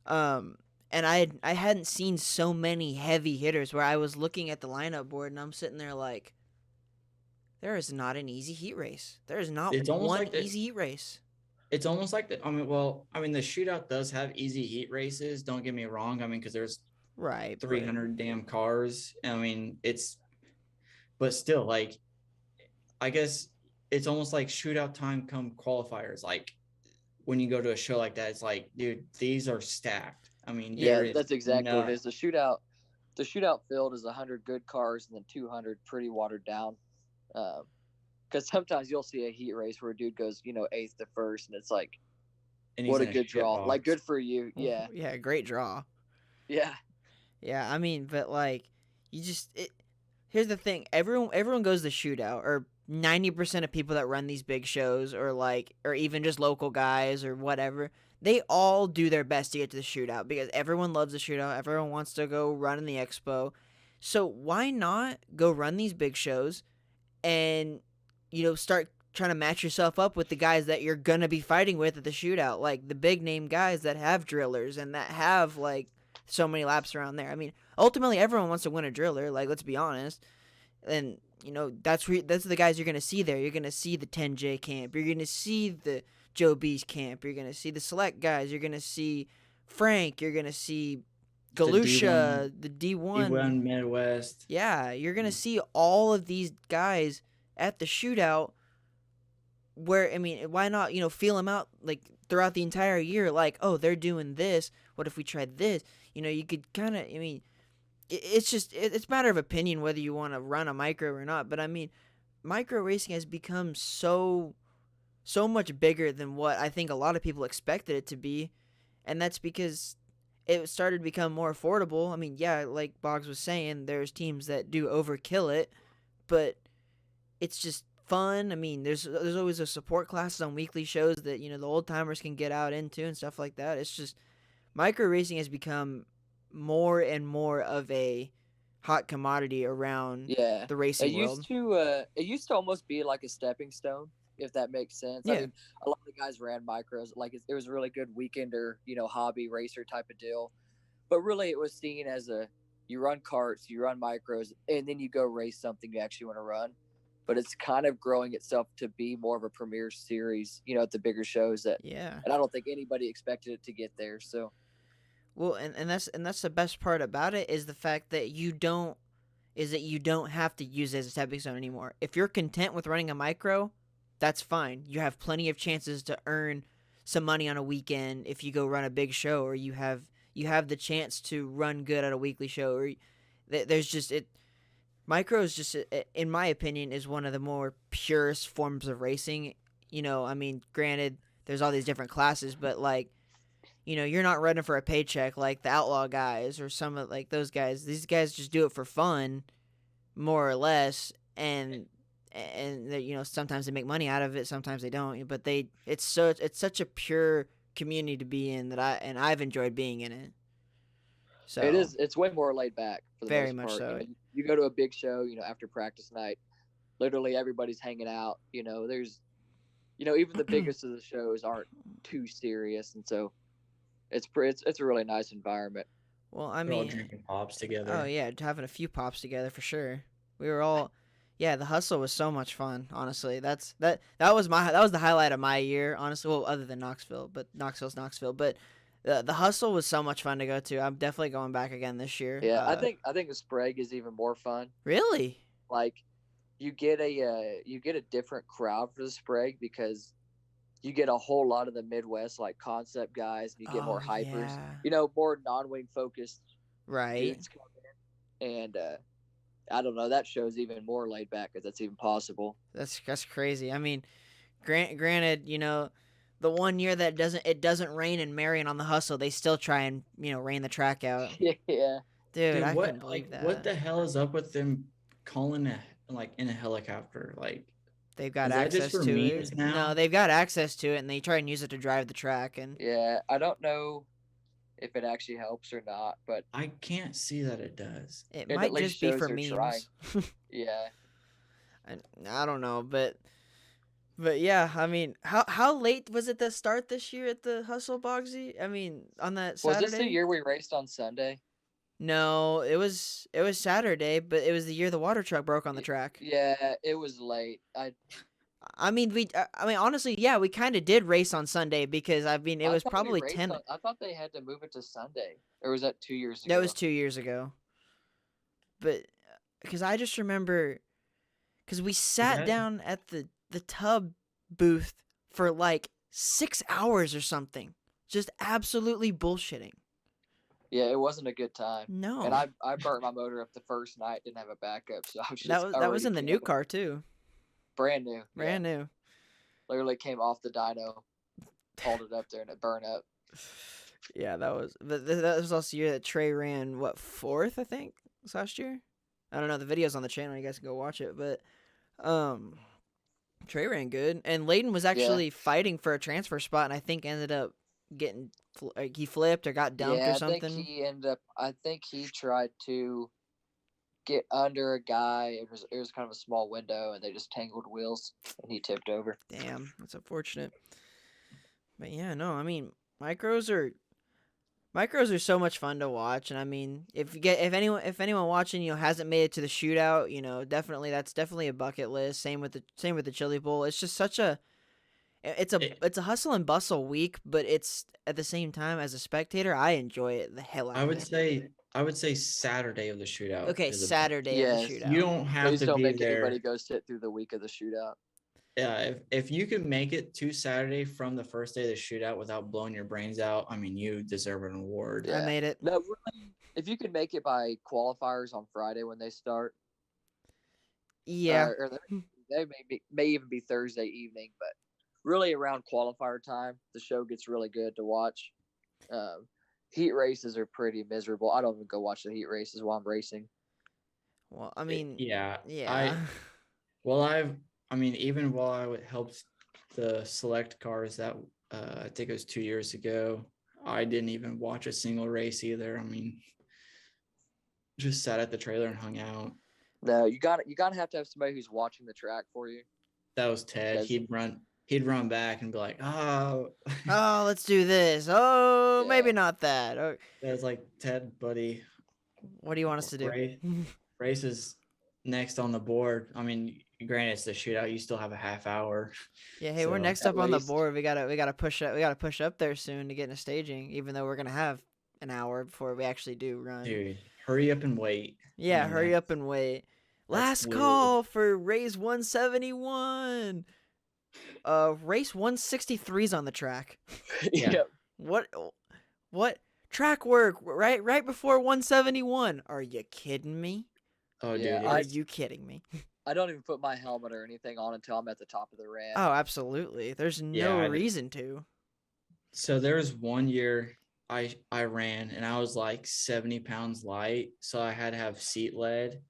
And I hadn't seen so many heavy hitters where I was looking at the lineup board and I'm sitting there like, there is not an easy heat race. There is not It's almost one like easy heat race. It's almost like the. I mean, the shootout does have easy heat races. Don't get me wrong. I mean, because there's Right. 300 damn cars. I mean, but still, like, I guess it's almost like shootout time come qualifiers. Like when you go to a show like that, it's like, dude, these are stacked. I mean, Yeah, that's exactly what it is. The shootout field is 100 good cars and then 200 pretty watered down. Because sometimes you'll see a heat race where a dude goes, 8th to 1st, and it's like, what a good draw. Like, good for you. Yeah. Yeah, great draw. Yeah. Yeah, I mean, but like, here's the thing. Everyone goes to shootout, or 90% of people that run these big shows, or even just local guys or whatever, they all do their best to get to the shootout because everyone loves the shootout. Everyone wants to go run in the expo. So why not go run these big shows and, start trying to match yourself up with the guys that you're going to be fighting with at the shootout, like the big name guys that have drillers and that have like so many laps around there. I mean, ultimately everyone wants to win a driller, like, let's be honest. And, that's the guys you're going to see there. You're going to see the 10J camp. You're going to see the Joe B's camp. You're going to see the select guys. You're going to see Frank. You're going to see Galusha, the D1. D1 Midwest. Yeah, you're going to see all of these guys at the shootout where, I mean, why not, feel them out, like, throughout the entire year, like, oh, they're doing this. What if we tried this? You could kind of, I mean, it's just, it's a matter of opinion whether you want to run a micro or not. But, I mean, micro racing has become so much bigger than what I think a lot of people expected it to be. And that's because it started to become more affordable. I mean, yeah, like Boggs was saying, there's teams that do overkill it, but it's just fun. I mean, there's always a support classes on weekly shows that, the old timers can get out into and stuff like that. It's just, micro racing has become more and more of a hot commodity around the racing world. It used to almost be like a stepping stone, if that makes sense. Yeah. I mean, a lot of the guys ran micros, like it was a really good weekender, hobby racer type of deal. But really it was seen as you run karts, you run micros, and then you go race something you actually want to run. But it's kind of growing itself to be more of a premier series, at the bigger shows and I don't think anybody expected it to get there. So, well, and that's the best part about it is the fact that you don't have to use it as a stepping stone anymore. If you're content with running a micro, that's fine. You have plenty of chances to earn some money on a weekend if you go run a big show, or you have the chance to run good at a weekly show, or there's just it. Micro is just, in my opinion, is one of the more purest forms of racing. I mean, granted, there's all these different classes, but like, you're not running for a paycheck like the outlaw guys or some of like those guys. These guys just do it for fun, more or less, and sometimes they make money out of it, sometimes they don't. But it's such a pure community to be in that I've enjoyed being in it. So it's way more laid back for the very most part. much so. You go to a big show, after practice night, literally everybody's hanging out. There's, even the biggest of the shows aren't too serious, and so it's a really nice environment. Well, I We're mean, all drinking pops together. Oh yeah, having a few pops together for sure. We were all, yeah. The hustle was so much fun. Honestly, that was the highlight of my year. Honestly, well, other than Knoxville, but Knoxville's Knoxville, but. The hustle was so much fun to go to. I'm definitely going back again this year. Yeah, I think the Sprague is even more fun. Really? Like, you get a different crowd for the Sprague because you get a whole lot of the Midwest like concept guys, and you get more hypers. Yeah. More non-wing focused Right. dudes come in, and I don't know. That show's even more laid back because that's even possible. That's crazy. I mean, granted, the one year that it doesn't rain in Marion on the Hustle, they still try and rain the track out. Yeah. Dude, Dude, I couldn't believe what that. the hell is up with them calling in a helicopter? Like, They've got is that just access for to memes it. now? No, they've got access to it, and they try and use it to drive the track. And Yeah. I don't know if it actually helps or not, but I can't see that it does. it it at might least just be shows for they're trying. memes. Yeah. I don't know, but yeah, I mean, how late was it to start this year at the Hustle Bogsy? I mean, on that Was this the Saturday? year we raced on Sunday? No, it was Saturday, but it was the year the water truck broke on the track. Yeah, it was late. I mean, honestly, yeah, we kind of did race on Sunday because I mean, it I was thought we probably raced 10. on. I thought they had to move it to Sunday, or was that 2 years That ago? was 2 years ago, but because I just remember because we Is sat that down at the tub booth for like 6 hours or something, just absolutely bullshitting. Yeah, it wasn't a good time. No, And I burnt my motor up the first night. Didn't have a backup, so I was that just was already in the new jamming. car too, Brand new. Yeah, brand new. literally came off the dyno, hauled it up there, and it burned up. Yeah, that was. But that was also the year that Trey ran what, fourth, I think, was last year. I don't know. The video's on the channel. You guys can go watch it. But Trey ran good, and Layden was Yeah, actually fighting for a transfer spot, and I think ended up getting he flipped or got dumped or yeah. I think something. he ended up. I think he tried to get under a guy. It was kind of a small window, and they just tangled wheels, and he tipped over. Damn, that's unfortunate. But yeah, no, I mean micros are so much fun to watch, and I mean if anyone watching hasn't made it to the shootout, that's definitely a bucket list. Same with the Chili Bowl. It's just such a it's a it, it's a hustle and bustle week, but it's at the same time as a spectator, I enjoy it the hell out I of would it. say Saturday of the shootout Okay, is the best. Saturday of the Yes. You shootout. don't have Please to don't be make anybody there. go sit through the week of the shootout. Yeah, if you can make it to Saturday from the first day of the shootout without blowing your brains out, I mean, you deserve an award. I Yeah. made it. No, really, if you can make it by qualifiers on Friday when they start, Yeah. or they may even be Thursday evening, but really around qualifier time, the show gets really good to watch. Heat races are pretty miserable. I don't even go watch the heat races while I'm racing. Well, I mean, Yeah, yeah. I mean, even while I helped the select cars that I think it was 2 years ago, I didn't even watch a single race either. I mean, just sat at the trailer and hung out. No, you got to have somebody who's watching the track for you. That was Ted. Because- He'd run back and be like, "Oh, Oh, let's do this. Oh, Yeah. maybe not that. that's like Ted, buddy. What do you want us to do? Race is next on the board. I mean, granted, it's the shootout. You still have a half hour. Yeah, hey, we're So, next at up on the least. board. We gotta push up there soon to get into staging. Even though we're gonna have an hour before we actually do run. dude, hurry up and wait. Yeah, I mean, hurry up and wait. that's Last weird. call for race 171. Race 163's on the track. Yeah. Yep. What track work right before 171? Are you kidding me? Oh, Yeah, dude, Are it's- you kidding me? I don't even put my helmet or anything on until I'm at the top of the ramp. Oh, absolutely. There's no Yeah, I- reason to. So there was one year I ran and I was like 70 pounds light, so I had to have seat lead,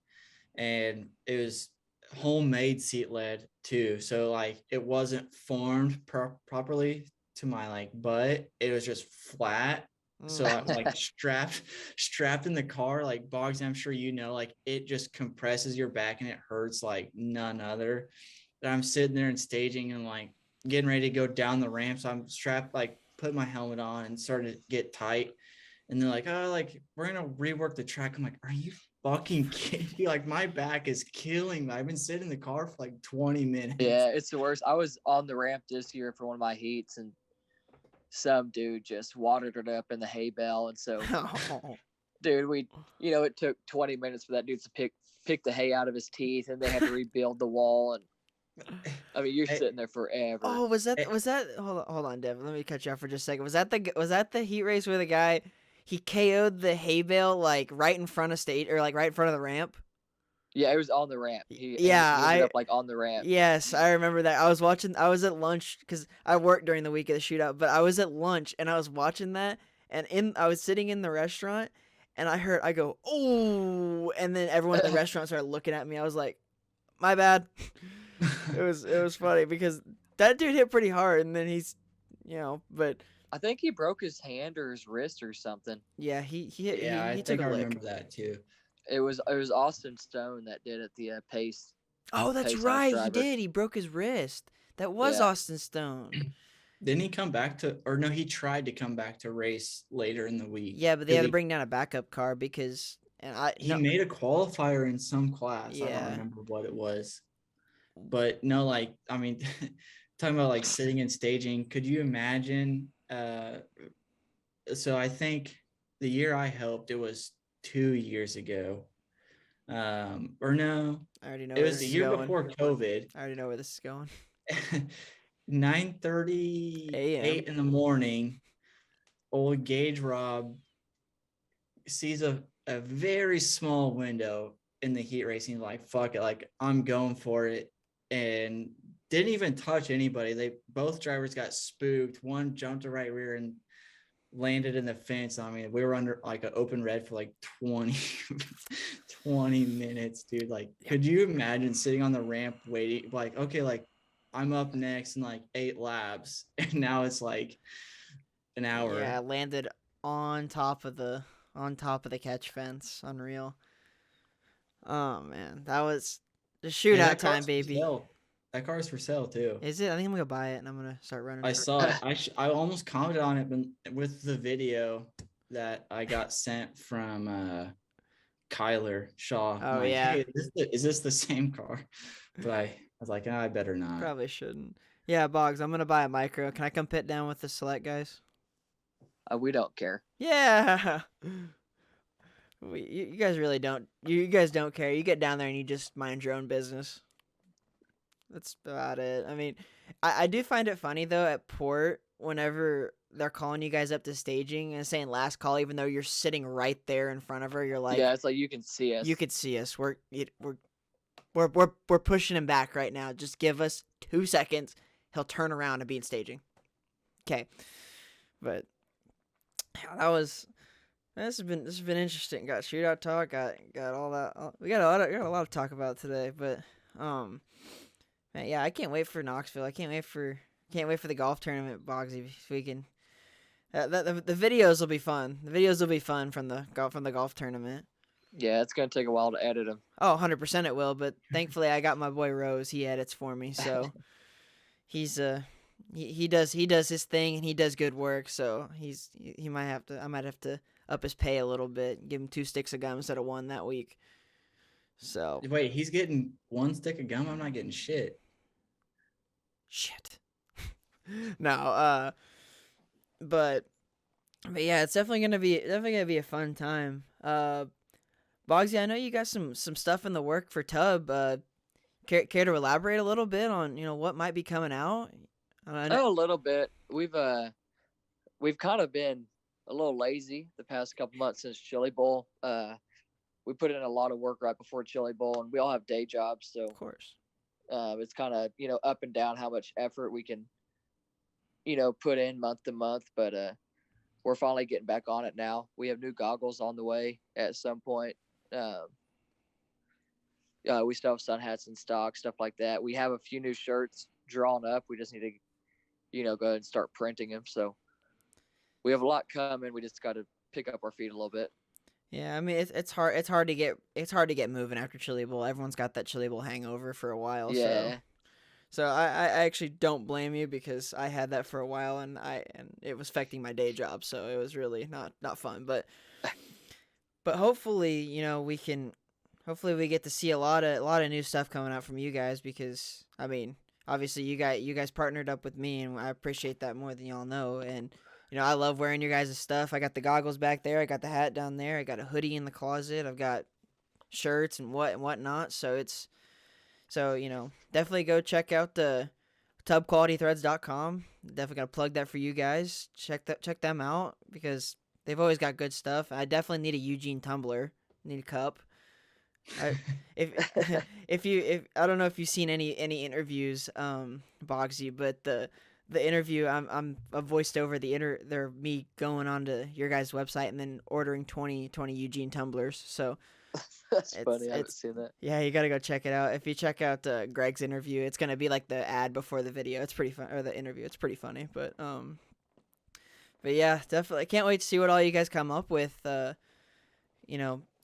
and it was homemade seat lead too. So like it wasn't formed properly to my like butt. It was just flat. So I, like strapped in the car, like Boggs, I'm sure like it just compresses your back and it hurts like none other. And I'm sitting there and staging and like getting ready to go down the ramp. So I'm strapped, like put my helmet on and started to get tight. And they're like, oh, like we're gonna rework the track. I'm like, are you fucking kidding me? Like my back is killing me. I've been sitting in the car for like 20 minutes. Yeah, it's the worst. I was on the ramp this year for one of my heats, and some dude just watered it up in the hay bale. And so, dude, it took 20 minutes for that dude to pick the hay out of his teeth, and they had to rebuild the wall. And I mean, you're Hey. sitting there forever. Oh, was that hold on, Dev? Let me cut you off for just a second. Was that the heat race where the guy he KO'd the hay bale like right in front of stage or like right in front of the ramp. Yeah, it was on the ramp. He Yeah, ended up like on the ramp. yes, I remember that. I was at lunch because I worked during the week of the shootout, but I was at lunch and I was watching that, and I was sitting in the restaurant, and I go, oh, and then everyone in the restaurant started looking at me. I was like, my bad. It was funny because that dude hit pretty hard, and then he's, but I think he broke his hand or his wrist or something. yeah, Yeah, I he took think a I lick. remember that too. It was Austin Stone that did it. The pace. Oh, that's Pace right. House He driver. did. He broke his wrist. That was Yeah. Austin Stone. Didn't he come back to, or no, he tried to come back to race later in the week. Yeah, but they had to bring down a backup car because, He made a qualifier in some class. I Yeah. don't remember what it was. But no, like, I mean, talking about like sitting and staging, could you imagine? So I think the year I helped, it was 2 years ago. Or no, I already know it where was this the is year going. before COVID. I already know where this is going. 9:30 A.M. 8 in the morning, old Gage Rob sees a very small window in the heat racing, like, fuck it, like, I'm going for it, and didn't even touch anybody. Both drivers got spooked. One jumped to right rear and landed in the fence. I mean, we were under like an open red for like 20 minutes, dude. Like, could you imagine sitting on the ramp waiting, like, okay, like, I'm up next in like 8 laps, and now it's like an hour. Yeah, landed on top of the catch fence. Unreal. Oh man, that was the shootout time, baby. That car's for sale too. Is it? I think I'm gonna buy it and I'm gonna start running. I saw it. I almost commented on it, but with the video that I got sent from Kyler Shaw. Oh, like, yeah. Hey, is this the same car? But I was like, I better not. Probably shouldn't. Yeah, Boggs, I'm gonna buy a micro. Can I come pit down with the select guys? We don't care. Yeah. You guys really don't. You guys don't care. You get down there and you just mind your own business. That's about it. I mean, I do find it funny though at Port whenever they're calling you guys up to staging and saying last call, even though you're sitting right there in front of her. You're like, yeah, it's like you can see us. You could see us. We're pushing him back right now. Just give us 2 seconds. He'll turn around and be in staging. Okay, but yeah, this has been interesting. Got shootout talk. Got all that. We got a lot to talk about today. But man, yeah, I can't wait for Knoxville. I can't wait for the golf tournament, Boggsy. If we can, the videos will be fun. The videos will be fun from the golf tournament. Yeah, it's gonna take a while to edit them. Oh, 100% it will. But thankfully, I got my boy Rose. He edits for me, so he's he does his thing and he does good work. So I might have to up his pay a little bit, give him 2 sticks of gum instead of 1 that week. So wait, he's getting 1 stick of gum. I'm not getting shit. No, but yeah, it's definitely gonna be a fun time. Boggsy, I know you got some stuff in the work for Tub. Care to elaborate a little bit on what might be coming out? A little bit. We've kind of been a little lazy the past couple months since Chili Bowl. We put in a lot of work right before Chili Bowl, and we all have day jobs, so of course, it's kind of up and down how much effort we can put in month to month. But we're finally getting back on it now. We have new goggles on the way at some point. We still have sun hats in stock, stuff like that. We have a few new shirts drawn up. We just need to go ahead and start printing them. So we have a lot coming. We just got to pick up our feet a little bit. Yeah, I mean it's hard to get moving after Chili Bowl. Everyone's got that Chili Bowl hangover for a while. Yeah. So I actually don't blame you because I had that for a while and it was affecting my day job. So it was really not fun. But hopefully we get to see a lot of new stuff coming out from you guys because I mean obviously you guys partnered up with me and I appreciate that more than y'all know. And I love wearing your guys' stuff. I got the goggles back there. I got the hat down there. I got a hoodie in the closet. I've got shirts and whatnot. So definitely go check out the tubqualitythreads.com. Definitely gonna plug that for you guys. Check them out because they've always got good stuff. I definitely need a Eugene tumbler. Need a cup. I if if I don't know if you've seen any interviews, Bogsy, but the interview I voiced over they're me going onto your guys' website and then ordering 20 Eugene tumblers. So That's funny. I haven't it's seen that. yeah, you gotta go check it out. If you check out Greg's interview, it's gonna be like the ad before the video. It's pretty fun, or the interview. It's pretty funny, but yeah, definitely can't wait to see what all you guys come up with.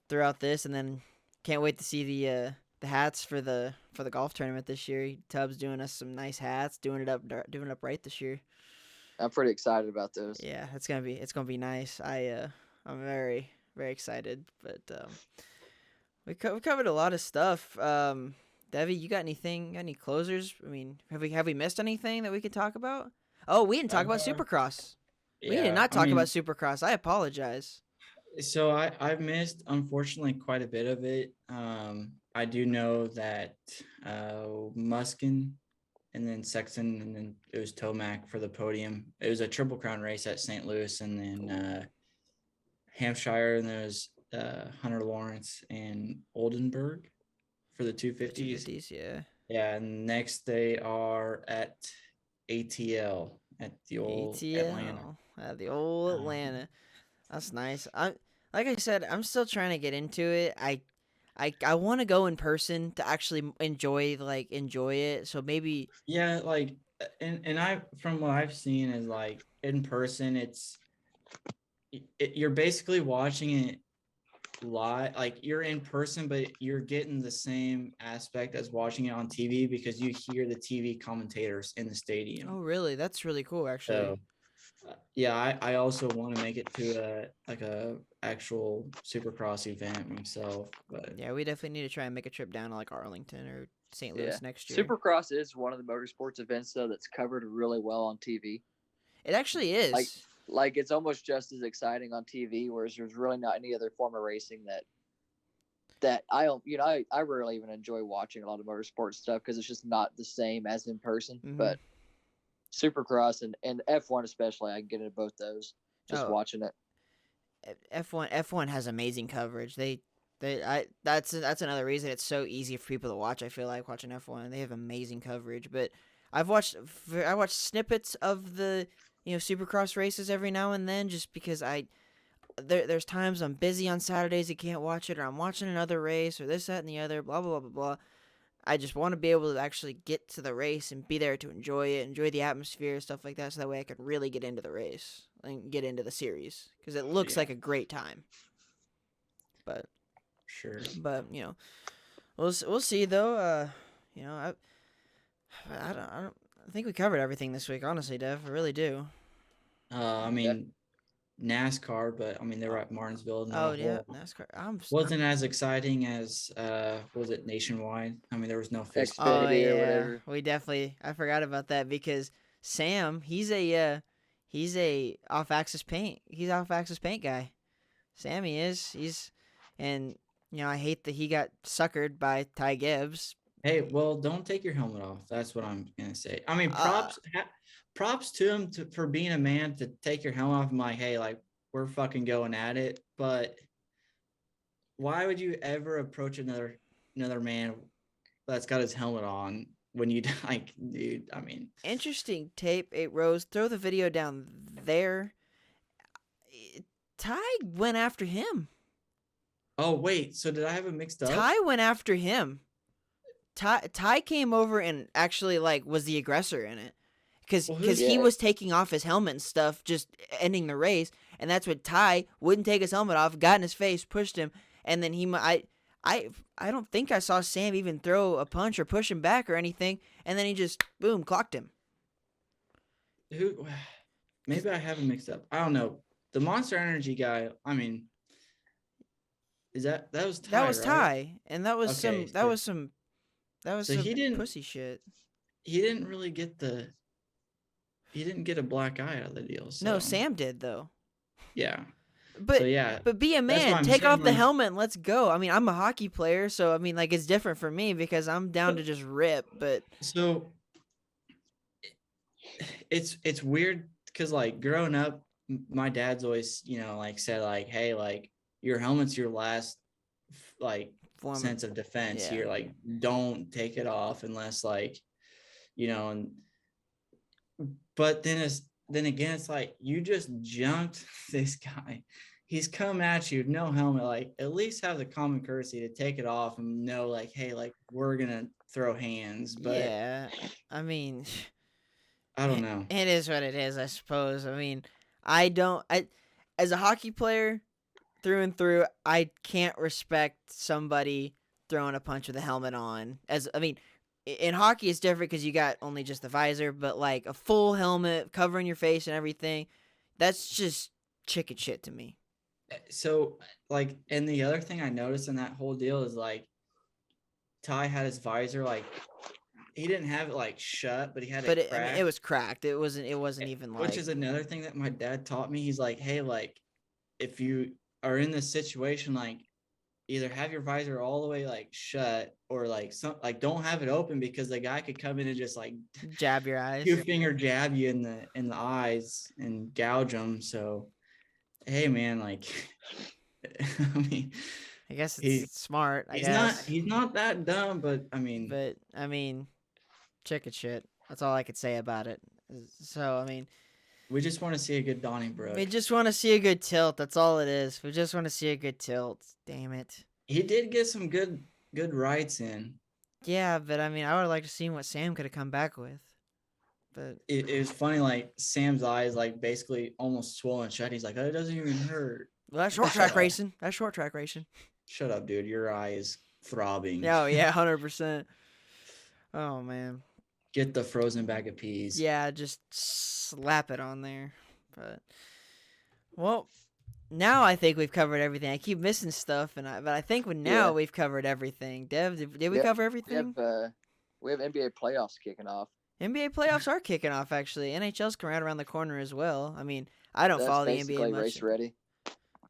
Throughout this, and then can't wait to see the hats for the golf tournament this year. Tubbs doing us some nice hats, doing it up right this year. I'm pretty excited about those. Yeah, it's gonna be nice. I'm very excited. But we covered a lot of stuff. Devi, you got any closers? I mean, have we missed anything that we could talk about? Oh, we didn't talk about Supercross. We did not talk about Supercross. I apologize. So I've missed, unfortunately, quite a bit of it. I do know that Muskin and then Sexton and then it was Tomac for the podium. It was a Triple Crown race at St. Louis, and then Hampshire, and there was Hunter Lawrence and Oldenburg for the 250s. Yeah. Yeah, and next they are at ATL at the old Atlanta. The old Atlanta. That's nice. Like I said, I'm still trying to get into it. I want to go in person to actually enjoy it. So maybe and I from what I've seen is in person, you're basically watching it live. You're in person, but you're getting the same aspect as watching it on TV because you hear the TV commentators in the stadium. Oh, really? That's really cool, actually. So, yeah, I also want to make it to a actual Supercross event myself. But yeah, we definitely need to try and make a trip down to Arlington or St. Louis next year. Supercross is one of the motorsports events though that's covered really well on TV. It actually is. Like it's almost just as exciting on TV, whereas there's really not any other form of racing that I rarely even enjoy watching a lot of motorsports stuff because it's just not the same as in person. Mm-hmm. But Supercross and F1 especially, I can get into both those just watching it. F1 has amazing coverage. That's another reason it's so easy for people to watch. I feel like watching F1, they have amazing coverage. But I watched snippets of the Supercross races every now and then just because there's times I'm busy on Saturdays, I can't watch it, or I'm watching another race or this, that, and the other, blah blah blah blah blah. I just want to be able to actually get to the race and be there to enjoy it, enjoy the atmosphere, stuff like that, so that way I could really get into the race and get into the series because it looks like a great time. But sure. But we'll see though. I think we covered everything this week. Honestly, Dev, I really do. I mean. NASCAR, but I mean they were at Martinsville. NASCAR. Wasn't as exciting as was it Nationwide? I mean there was no fixed. Oh yeah, or whatever. We definitely. I forgot about that because Sam, he's a off-axis paint. He's off-axis paint guy. Sammy is. And I hate that he got suckered by Ty Gibbs. Hey, well, don't take your helmet off. That's what I'm gonna say. I mean, props to him for being a man to take your helmet off. I'm like, hey, we're fucking going at it. But why would you ever approach another man that's got his helmet on when you dude? I mean, interesting tape. 8 Rose, throw the video down there. Ty went after him. Oh wait, so did I have it mixed up? Ty went after him. Ty came over and actually was the aggressor in it. Because he was taking off his helmet and stuff, just ending the race, and that's what Ty wouldn't take his helmet off, got in his face, pushed him, and then I don't think I saw Sam even throw a punch or push him back or anything, and then he just boom clocked him. Maybe I have him mixed up. I don't know. The Monster Energy guy. I mean, that was Ty? That was right? Ty, and that was some pussy shit. He didn't really get He didn't get a black eye out of the deal. So. No, Sam did though. Yeah. But be a man. Take off the helmet and let's go. I mean, I'm a hockey player, so I mean, it's different for me because I'm down to just rip. But so it's weird because growing up, my dad's always, like said, like, hey, like your helmet's your last like sense of defense. Yeah. You're like, don't take it off unless like, and but then again, it's like you just junked this guy. He's come at you, no helmet. Like, at least have the common courtesy to take it off and know, like, hey, like we're gonna throw hands. But yeah, I mean, I don't know. it is what it is, I suppose. I mean, as a hockey player through and through, I can't respect somebody throwing a punch with a helmet on. In hockey, it's different because you got only just the visor, but like a full helmet covering your face and everything, that's just chicken shit to me. So, like, and the other thing I noticed in that whole deal is like Ty had his visor like he didn't have it like shut, but he had it cracked. I mean, it was cracked. It wasn't even like. Which is another thing that my dad taught me. He's like, hey, like if you are in this situation, like either have your visor all the way like shut or like don't have it open because the guy could come in and just like jab your eyes, 2-finger jab you in the eyes and gouge them. So hey man, like I mean, I guess it's smart. He's not that dumb, but I mean, chicken shit. That's all I could say about it. So I mean, we just want to see a good Donnybrook. We just want to see a good tilt. That's all it is. We just want to see a good tilt. Damn it. He did get some good rights in. Yeah, but I mean, I would like to see what Sam could have come back with. But it was funny, like Sam's eyes, like basically almost swollen shut. He's like, oh, it doesn't even hurt. Well, that's short track racing. That's short track racing. Shut up, dude. Your eye is throbbing. Oh yeah, 100%. Oh man. Get the frozen bag of peas. Yeah, just slap it on there. But well, now I think we've covered everything. I keep missing stuff, but I think we've covered everything. Dev, did we cover everything? We have NBA playoffs kicking off. NBA playoffs are kicking off, actually. NHL's coming right around the corner as well. I mean, I don't follow the NBA much. Race ready.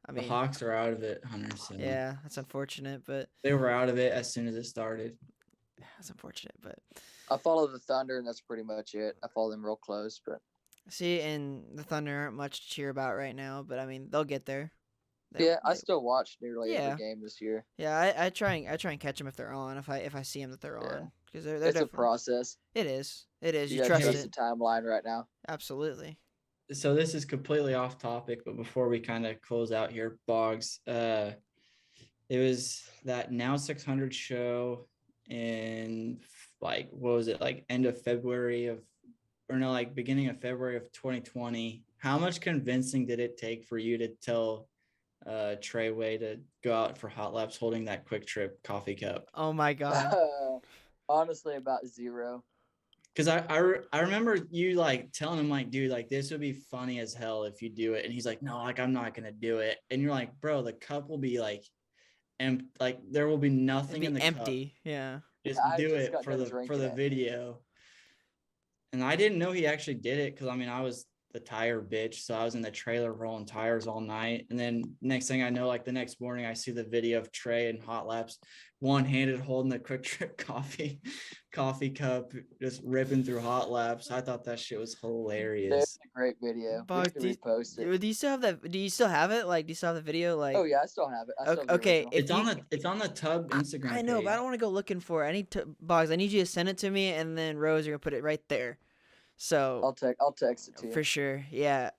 I mean, the Hawks are out of it, Hunter. So. Yeah, that's unfortunate, but they were out of it as soon as it started. That's unfortunate, but I follow the Thunder, and that's pretty much it. I follow them real close, but see, and the Thunder aren't much to cheer about right now, but I mean, they'll get there. I still watch nearly every game this year. Yeah, I try and catch them if they're on. If I see them that they're on, because they're it's a process. It is. You trust it. The timeline right now. Absolutely. So this is completely off topic, but before we kind of close out here, Boggs, it was that Now 600 show in like what was it, like end of February beginning of February of 2020. How much convincing did it take for you to tell Treyway to go out for hot laps holding that Quick Trip coffee cup? Oh my god. Honestly, about zero. Because I remember you like telling him like, dude, like this would be funny as hell if you do it, and he's like, no, like I'm not gonna do it, and you're like, bro, the cup will be like, like there will be nothing in the empty. cup. Yeah, just do it for the video. And I didn't know he actually did it because I mean I was the tire bitch, so I was in the trailer rolling tires all night, and then next thing I know, like the next morning, I see the video of Trey and hot laps, one-handed holding the Quick Trip coffee cup, just ripping through hot laps. I thought that shit was hilarious. That's a great video. Bog, do you still have that? Do you still have it? Like, do you still have the video? Like, oh yeah, I still have it. Okay, it's on the Tub Instagram. I know, page. But I don't want to go looking for it. I need Boggs. I need you to send it to me, and then Rose, you're gonna put it right there. So I'll text it to you for sure. Yeah.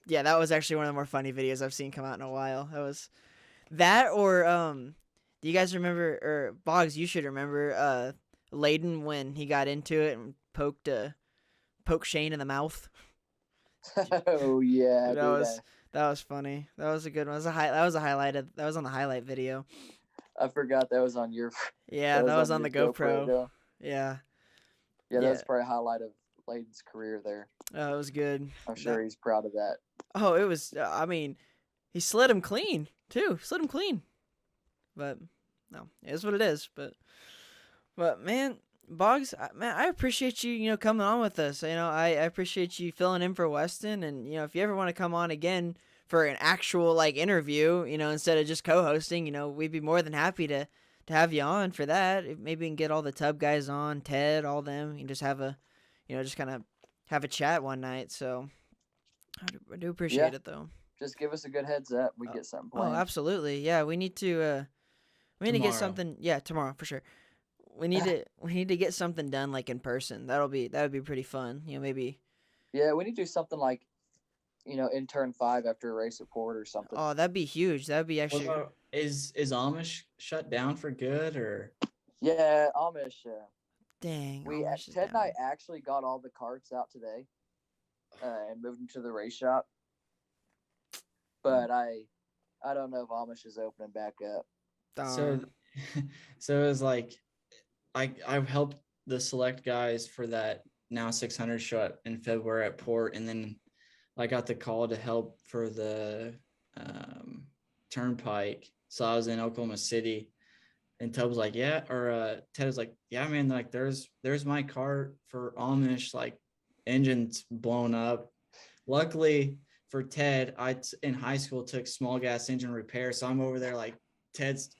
Yeah, that was actually one of the more funny videos I've seen come out in a while. That was that, or do you guys remember, or Boggs, you should remember Layden when he got into it and poked Shane in the mouth. Oh yeah, that was funny. That was a good one. That was on the highlight video. I forgot that was on your. Yeah, that was on the GoPro. Yeah. Yeah, that's probably a highlight of Layden's career there. Oh, it was good. I'm sure he's proud of that. Oh, it was. I mean, he slid him clean too. But no, it is what it is. But man, Boggs, man, I appreciate you, coming on with us. I appreciate you filling in for Weston, and if you ever want to come on again for an actual like interview, instead of just co-hosting, we'd be more than happy to have you on for that. Maybe we can get all the Tub guys on, Ted, all them. You can just have a, just kind of have a chat one night. So I do appreciate Yeah. it though. Just give us a good heads up. We Uh, get something oh, planned. absolutely. Yeah, we need to get Tomorrow. something. Yeah, tomorrow for sure. We need to get something done like in person. That would be pretty fun. Maybe. Yeah, we need to do something like, in turn 5 after a race at Port or something. Oh, that'd be huge. That'd be What actually. about, is Amish shut down for good or? Yeah, Amish. Dang. We Amish is Ted and down. I actually got all the carts out today, and moved them to the race shop. But I don't know if Amish is opening back up. So, Darn. so it was like, I've helped the select guys for that now 600 show in February at Port, and then I got the call to help for the Turnpike. So I was in Oklahoma City, and Ted was like, "Yeah," or Ted was like, "Yeah, man, like there's my cart for Amish, like engine's blown up." Luckily for Ted, in high school took small gas engine repair, so I'm over there like Ted's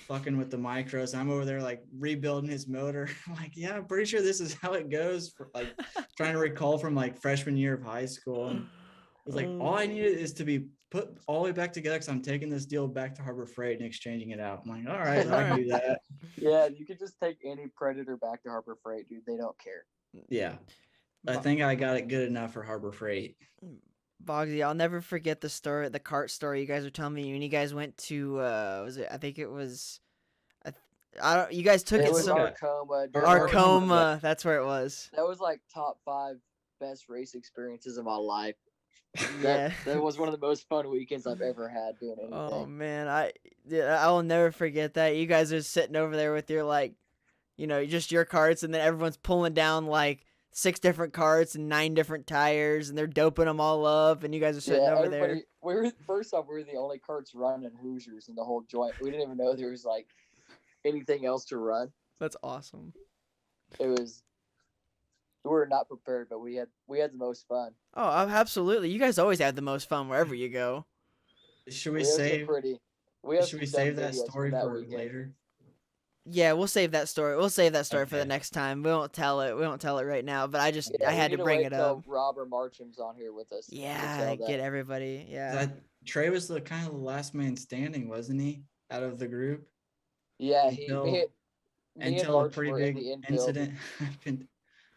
fucking with the micros. I'm over there like rebuilding his motor. I'm like, yeah, I'm pretty sure this is how it goes. For like trying to recall from like freshman year of high school. And it's like all I needed is to be put all the way back together because I'm taking this deal back to Harbor Freight and exchanging it out. I'm like, all right, I can do that. Yeah, you could just take any Predator back to Harbor Freight, dude. They don't care. Yeah. I think I got it good enough for Harbor Freight. Bogsy, I'll never forget the cart story you guys were telling me when you guys went to was it? I think it was. I don't. You guys took It it was somewhere. Arcoma. Arcoma. That's where it was. That was like top 5 best race experiences of my life. Yeah. That was one of the most fun weekends I've ever had doing anything. Oh man, I will never forget that. You guys are sitting over there with your just your carts, and then everyone's pulling down like 6 different carts and 9 different tires, and they're doping them all up, and you guys are sitting over there. First off, we were the only carts running Hoosiers in the whole joint. We didn't even know there was like anything else to run. That's awesome. We were not prepared, but we had the most fun. Oh, absolutely. You guys always have the most fun wherever you go. Should we have some save? Should we save that story for later? Yeah, we'll save that story. We'll save that story for the Okay. next time. We won't tell it. We won't tell it right now. But I Yeah, had we to need bring wait it till up. Rob or Marcham's on here with us. to Yeah, tell that. get everybody. Yeah. That Trey was the kind of the last man standing, wasn't he? Out of the group. Yeah, Until and a Marcham pretty were in big the infield. incident happened.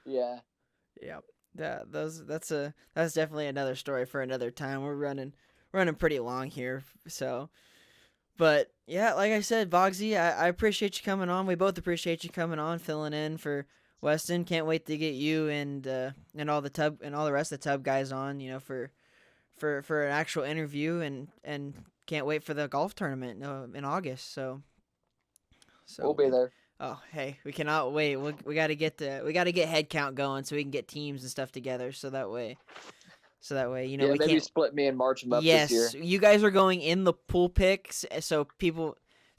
Yeah. Yep. That's definitely another story for another time. We're running pretty long here, so. But yeah, like I said, Bogsy, I appreciate you coming on. We both appreciate you coming on, filling in for Weston. Can't wait to get you and all the rest of the Tub guys on. For an actual interview, and can't wait for the golf tournament in August. So We'll be there. Oh, hey, we cannot wait. We got to get head count going so we can get teams and stuff together. So that way, we maybe can't split me and Marcham up Yes, this year. you guys are going in the pool picks, so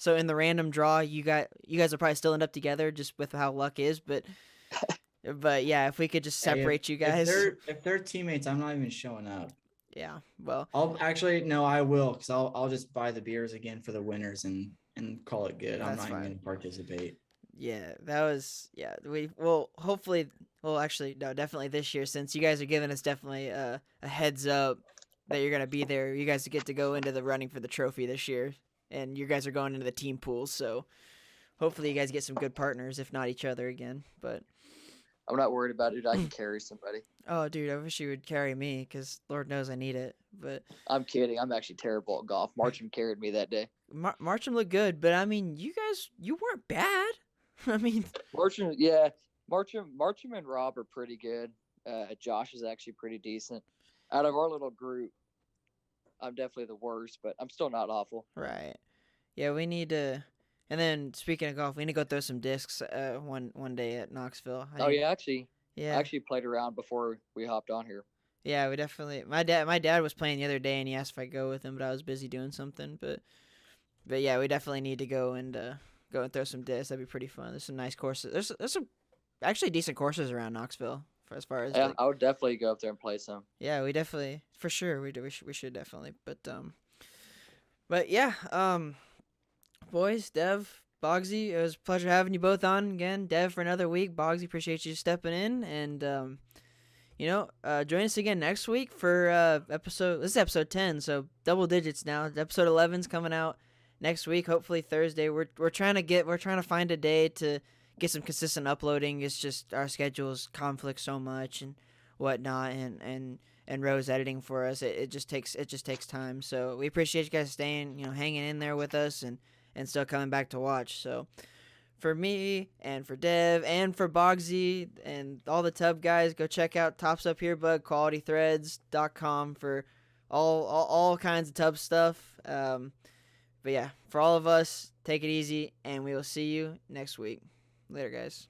in the random draw, you guys will probably still end up together just with how luck is. But yeah, if we could just separate you guys. If they're teammates, I'm not even showing up. Yeah, well, I will, because I'll just buy the beers again for the winners and call it good. I'm That's not even fine. going to participate. Yeah, that was we will hopefully actually no, definitely this year, since you guys are giving us definitely a heads up that you're gonna be there. You guys get to go into the running for the trophy this year, and you guys are going into the team pools. So hopefully you guys get some good partners, if not each other again. But I'm not worried about it. I can carry somebody. oh, dude, I wish you would carry me, because Lord knows I need it. But I'm kidding. I'm actually terrible at golf. Marcham carried me that day. Marcham looked good, but I mean, you weren't bad. I mean, Marcham and Rob are pretty good. Josh is actually pretty decent. Out of our little group, I'm definitely the worst, but I'm still not awful. right. Yeah, we need to. And then speaking of golf, we need to go throw some discs one day at Knoxville. I actually played around before we hopped on here. Yeah, we definitely. My dad was playing the other day, and he asked if I'd go with him, but I was busy doing something. But yeah, we definitely need to go and throw some discs. That'd be pretty fun. There's some nice courses. There's some actually decent courses around Knoxville as far as. Yeah, I would definitely go up there and play some. Yeah, we definitely, for sure, we should definitely. But yeah, boys, Dev, Bogsy, it was a pleasure having you both on again. Dev for another week. Bogsy, appreciate you stepping in, and Join us again next week for this is episode 10, so double digits now. Episode 11's coming out next week, hopefully Thursday. We're trying to find a day to get some consistent uploading. It's just our schedules conflict so much and whatnot, and Rose editing for us. It just takes time. So we appreciate you guys staying, hanging in there with us and still coming back to watch. So for me and for Dev and for Bogsy and all the Tub guys, go check out Tops Up Here Bug qualitythreads.com for all kinds of Tub stuff. But yeah, for all of us, take it easy, and we will see you next week. Later, guys.